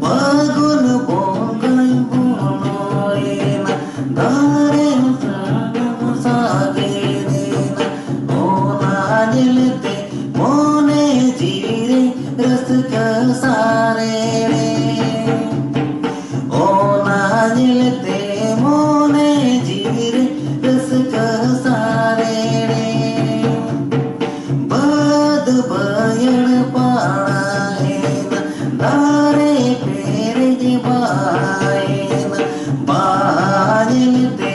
ᱯᱷᱟᱹᱜᱩᱱ ᱵᱚᱸᱜᱟᱭ ᱵᱚᱞᱚᱭᱮᱱᱟ ᱫᱟᱨᱮ ᱥᱟᱜᱮᱱᱮᱱᱟ ᱚᱱᱟ ᱧᱮᱞᱛᱮ ᱢᱚᱱᱮ ᱡᱤᱣᱤᱨᱮ ᱨᱟᱹᱥᱠᱟᱹ ᱥᱟᱨᱮᱲᱮ ᱚᱱᱟ ᱧᱮᱞᱛᱮ ᱢᱚᱱᱮ ᱡᱤᱣᱤᱨᱮ ᱨᱟᱹᱥᱠᱟᱹ ᱥᱟᱨᱮᱲᱮ ᱵᱟᱹᱫ ᱵᱟᱹᱭᱦᱟᱹᱲ ᱯᱟᱲᱟᱭᱮᱱᱟ ᱫᱟᱨᱮ ᱯᱮᱨᱮᱡ ᱵᱟᱦᱟᱭᱮᱱᱟ ᱵᱟᱦᱟ ᱧᱮᱞᱛᱮ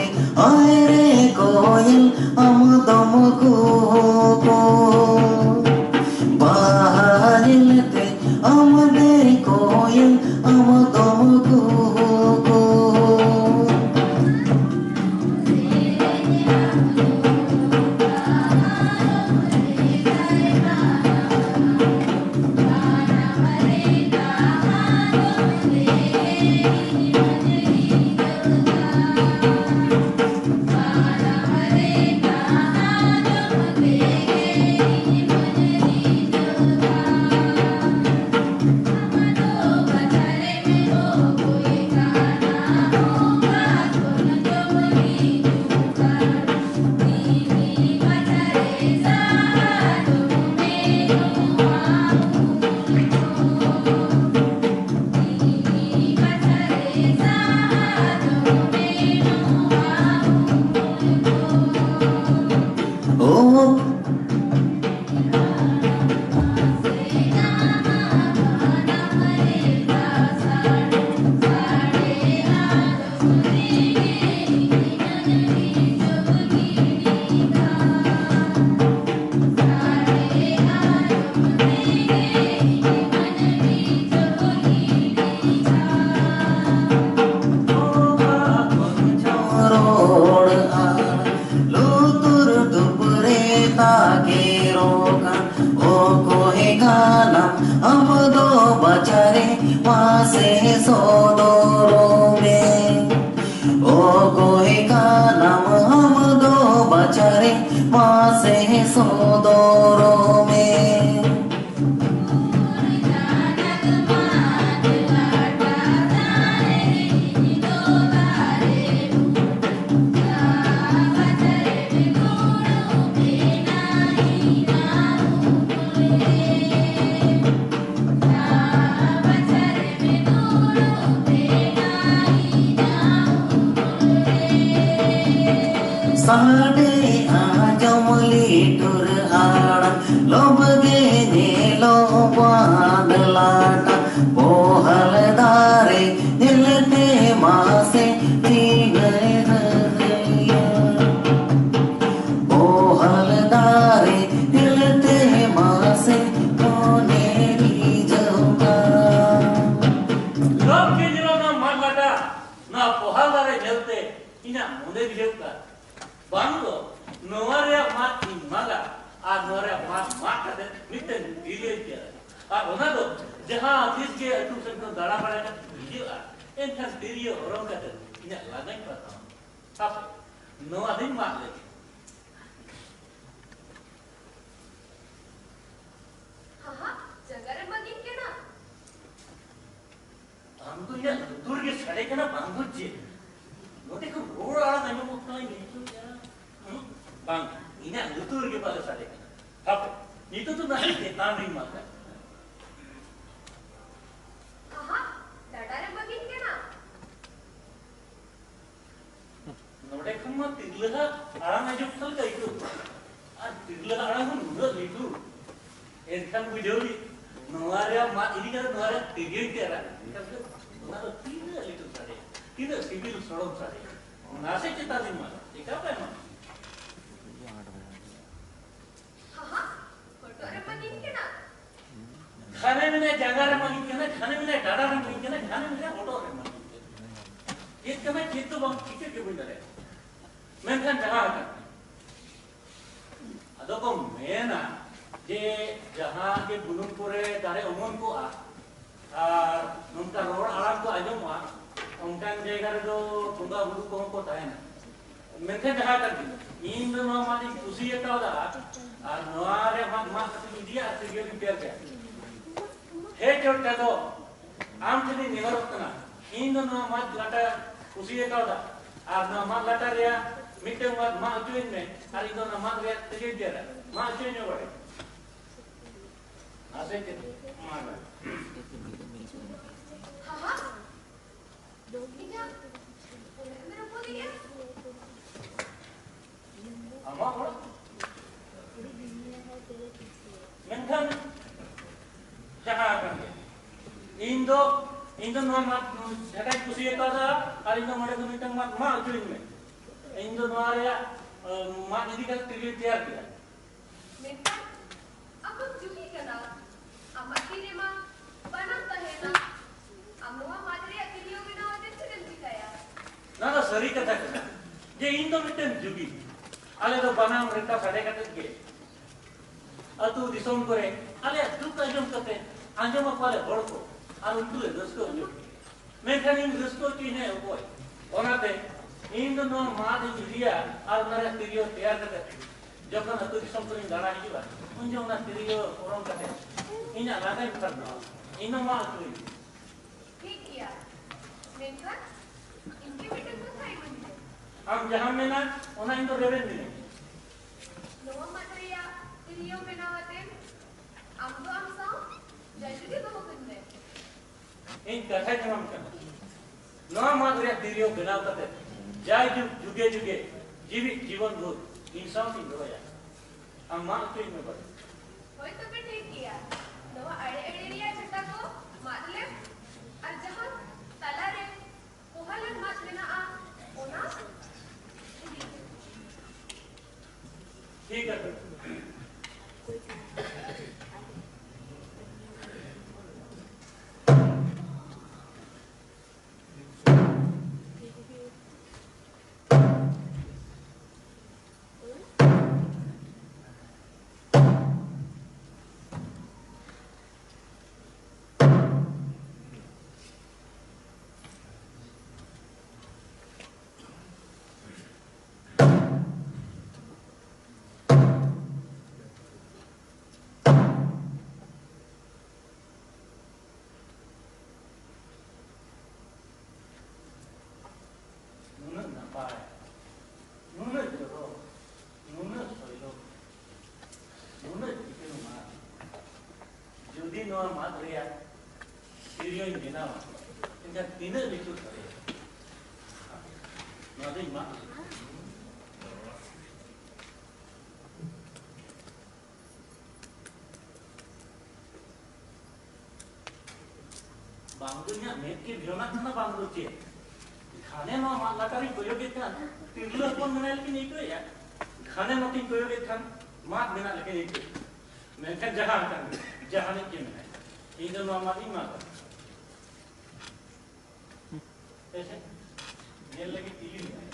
ᱟᱭ ᱨᱮ ᱠᱚᱭᱮᱞ ᱟᱢ ᱫᱚᱢ ᱠᱩᱦᱩ ᱵᱟᱦᱟ ᱧᱮᱞᱛᱮ ᱟᱢ ᱫᱮ ᱠᱚᱭᱮᱞ ᱟᱢ ᱫᱚᱢ ᱠᱩᱦᱩ सोदोरों में साडे आजमली टुर आड़म लोबगे नेलो बादलाटा पोहल दारे दिलते मासे जीगरे नदिया पोहल दारे दिलते मासे कोनेरी जौका लोग के जिलो ना मारलाटा ना पोहल दारे जलते इना मुंडे दिलेउका बांगो नोवारे मात इमागा आ नोरे मात मात कदे मिते दिले किया आ ओना दो जहां दिस के अतु सन को दाड़ा पड़े का वीडियो आ एनका वीडियो औरों का इना लागै पता अब नो अधिन मात ले हां जगरे बगिन के ना हम तो ये दूर के छड़े के ना बांगो जी नोटे को रोड आड़ा नहीं मुक्ता ही नहीं bang ini lutur ke pada sade apa itu tuh nahi ke tamri maka aha dadare bagin ke na node khamma tirlaha arang ajok thal ka itu ar tirlaha arang ko nuda litu enkan bujoli nuare ma ini kan nuare tigir ke ara tapi nuare tirla litu sade tirla civil sodom sade nase kita din maka ika apa emang खाने में नहीं जगह रे मांगी के ना खाने में नहीं डाडा रे मांगी के ना खाने में नहीं फोटो रे मांगी के ये कमे के तो बम ठीक के बोल रहे मैं खान जगह का अदो को मेना जे जहां के बुनुमपुरे दारे ओमन को आ नोंका रोड आराम को आजो मा उनकान जगह रे दो बुंगा बुरु को ताहे ना menkan jahat kan इन दोनों मानी खुशी है तो दा और नवारे माग dia tigil biar ya he jodda do am tini nivarotna इन दोनों माग lata खुशी है तो दा और ना माग lata रे मीटिंग माग जुइन में और इन दोनों माग रे tigil biar माग जुइन में बड़े आसे के माग हाँ क्या मेरा बोली है ama ko menkan jahat kan indo no mat jagat kusi eta da ar indo mare ko mitang mat ma juin me indo no area mat idi kan tigil tiar kiya menkan apa जुगी कना अमकी ने मां बनता है ना अम्मा मादरी अकेलियो बिना होते चल दिखाया ना तो सरी कथा कना जे indo mitang Jugi ale do banam renta sade kate ge atu disom kore ale duk ajom kate anjom apale hor ko ar untu le dosko jo mekhan in dosko ti ne boy onate indo no ma de dia ar mare tirio tayar kate jokhon atu disom kore dara hijiba unjo na tirio oron kate inya lagai karna ino ma tu ठीक किया मेंkan इनके बेटे को खाई बंदी am jahan mena ona indo reven dine नवा मटरिया तिरियो बनावते आमदो आमसा जैसे तो होते in katha jamam kana no madre tirio benaw kate jai juge juge जीवित जीवन भर इंसान की दोया am ma tu me bad होय तो भी ठीक किया नवा अड़े अड़ेरिया छटा को मारले और जहां तला रे कोहलन मात लेना आ ओना ठीक है no madria tirio ingena inga tina bitu kare no de ma bangdunya met ke biona kana bangdu che khane no latari koyoge kan tirlo pon menal ki nei ko ya khane no tin koyoge kan mat menal ke nei ko menkan jahan kan jahan ke menal indo no amati ma ऐसे ये लगी तीन है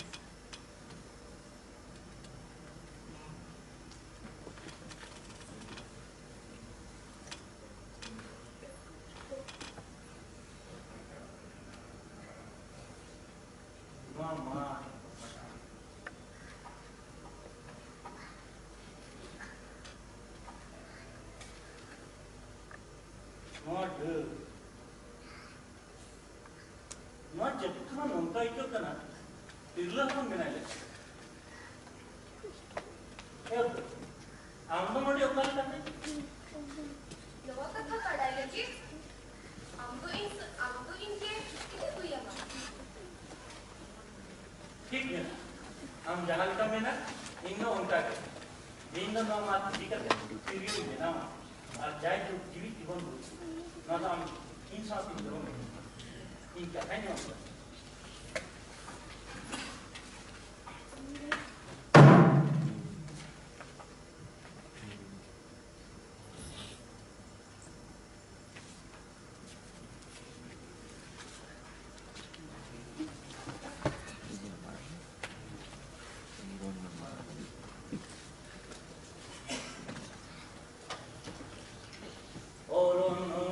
मामा not जब तुम नंका इक्यो करना तिरला कौन बनाए यार आमदो मोड़ी उकाल करने नवा कथा कढ़ाई लगी आमदो इनके कितने हुई है ठीक है हम जहां का में ना इन्नो उनका के इन्नो ना मात दिक्कत है तिरियो में ना और जाए जो जीवित जीवन ना तो हम इंसान की जरूरत है इनका है नहीं होता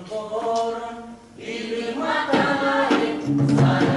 Orun, ilmi matay,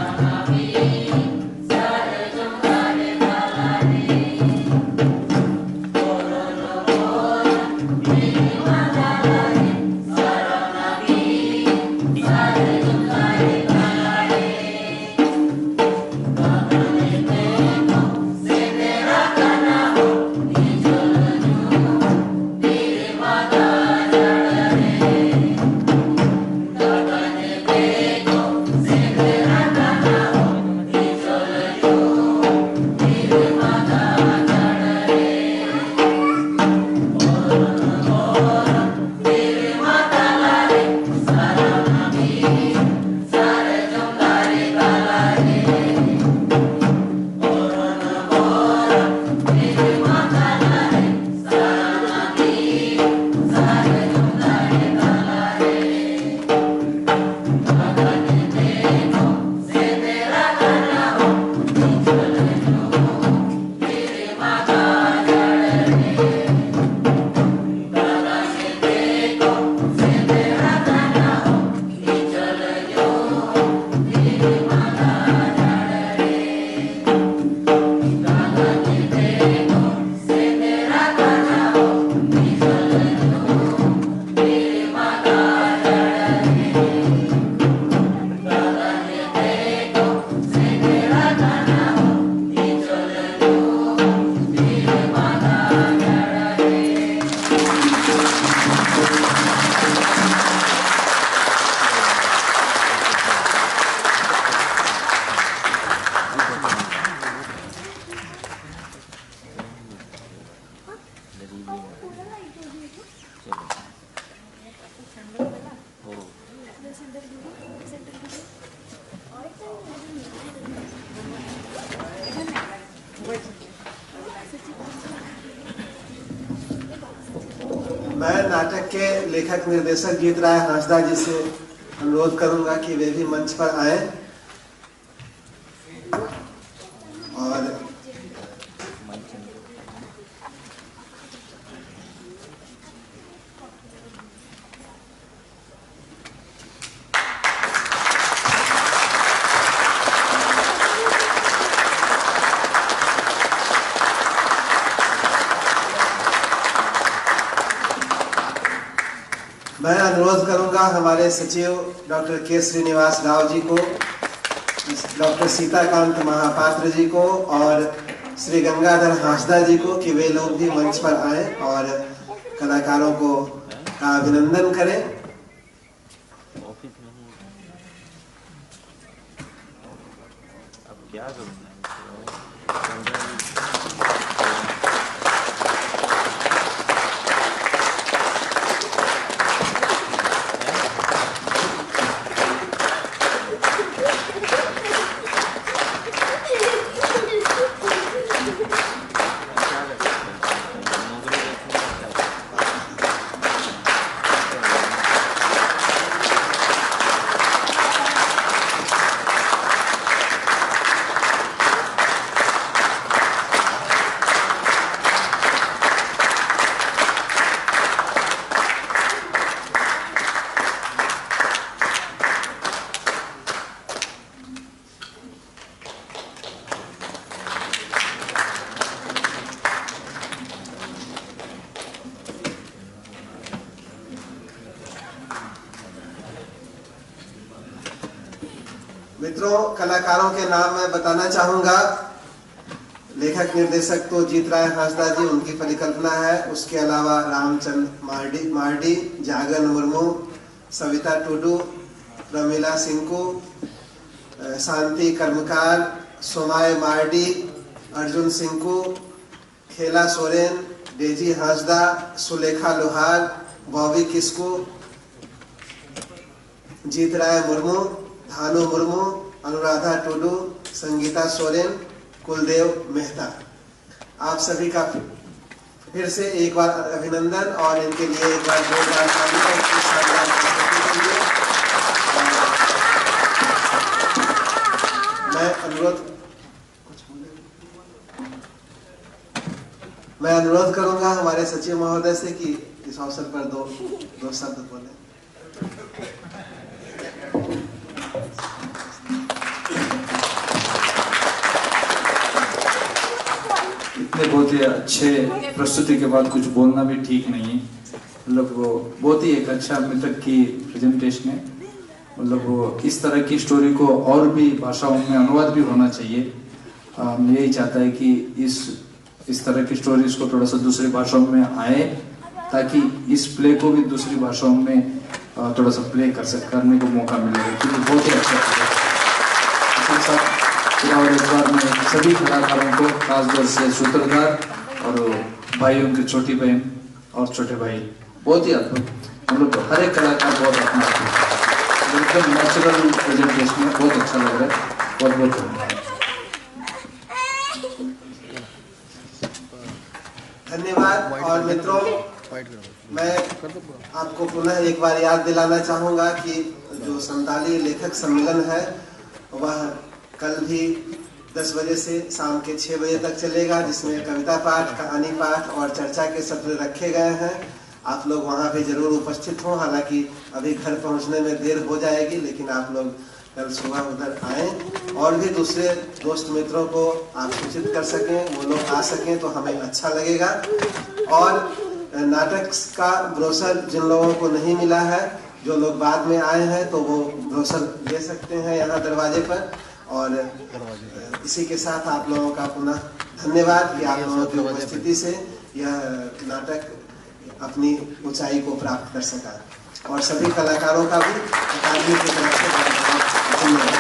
मैं नाटक के लेखक निर्देशक जीत राय हांसदा जी से अनुरोध करूंगा कि वे भी मंच पर आए और मैं अनुरोध करूंगा हमारे सचिव डॉक्टर के श्रीनिवास राव जी को, डॉक्टर सीताकांत महापात्र जी को और श्री गंगाधर हांसदा जी को कि वे लोग भी मंच पर आए और कलाकारों को का अभिनंदन करें। अब क्या करूं? मित्रों, कलाकारों के नाम मैं बताना चाहूंगा। लेखक निर्देशक तो जीत राय हांसदा जी, उनकी परिकल्पना है। उसके अलावा रामचंद्र मार्डी, जागन मुर्मू, सविता टुडू, प्रमिला सिंकू, शांति कर्मकार, सोमाय मार्डी, अर्जुन सिंकू, खेला सोरेन, डेजी हांसदा, सुलेखा लोहार, बॉबी किस्कू, जीत राय मुर्मू, धानु मुर्मू, अनुराधा टुडू, संगीता सोरेन, कुलदेव मेहता। आप सभी का फिर से एक बार अभिनंदन और इनके लिए एक बार जोरदार ताली का इतनी शानदार प्रस्तुति के लिए। मैं अनुरोध करूंगा हमारे सचिव महोदय से कि इस अवसर पर दो शब्द बोले। इतने बहुत ही अच्छे प्रस्तुति के बाद कुछ बोलना भी ठीक नहीं है। मतलब वो बहुत ही एक अच्छा अभी तक की प्रेजेंटेशन है। मतलब वो इस तरह की स्टोरी को और भी भाषाओं में अनुवाद भी होना चाहिए। हम यही चाहता है कि इस तरह की स्टोरीज को थोड़ा सा दूसरी भाषाओं में आए, ताकि इस प्ले को भी दूसरी भाषाओं में थोड़ा सा प्ले करने को मौका मिलेगा, क्योंकि बहुत ही अच्छा और एक बार मैं सभी कलाकारों को, खासतौर से सूत्रधार और भाइयों की छोटी बहन और छोटे भाई, बहुत ही अद्भुत। हम लोग हर एक कलाकार बहुत अपना एकदम नेचुरल प्रेजेंटेशन में बहुत अच्छा लग रहा है। बहुत बहुत धन्यवाद। और मित्रों, मैं आपको पुनः एक बार याद दिलाना चाहूंगा कि जो संताली लेखक सम्मेलन है वह कल भी 10 बजे से शाम के 6 बजे तक चलेगा, जिसमें कविता पाठ, कहानी पाठ और चर्चा के सत्र रखे गए हैं। आप लोग वहां पे जरूर उपस्थित हों। हालांकि अभी घर पहुंचने में देर हो जाएगी, लेकिन आप लोग कल सुबह उधर आएं और भी दूसरे दोस्त मित्रों को आप सूचित कर सकें, वो लोग आ सकें तो हमें अच्छा लगेगा। और नाटक का ब्रोशर जिन लोगों को नहीं मिला है, जो लोग बाद में आए हैं, तो वो ब्रोशर ले सकते हैं यहाँ दरवाजे पर। और इसी के साथ आप लोगों का पुनः धन्यवाद कि आप लोगों की उपस्थिति से यह नाटक अपनी ऊंचाई को प्राप्त कर सका। और सभी कलाकारों का भी अकादमी की तरफ से बहुत बहुत धन्यवाद।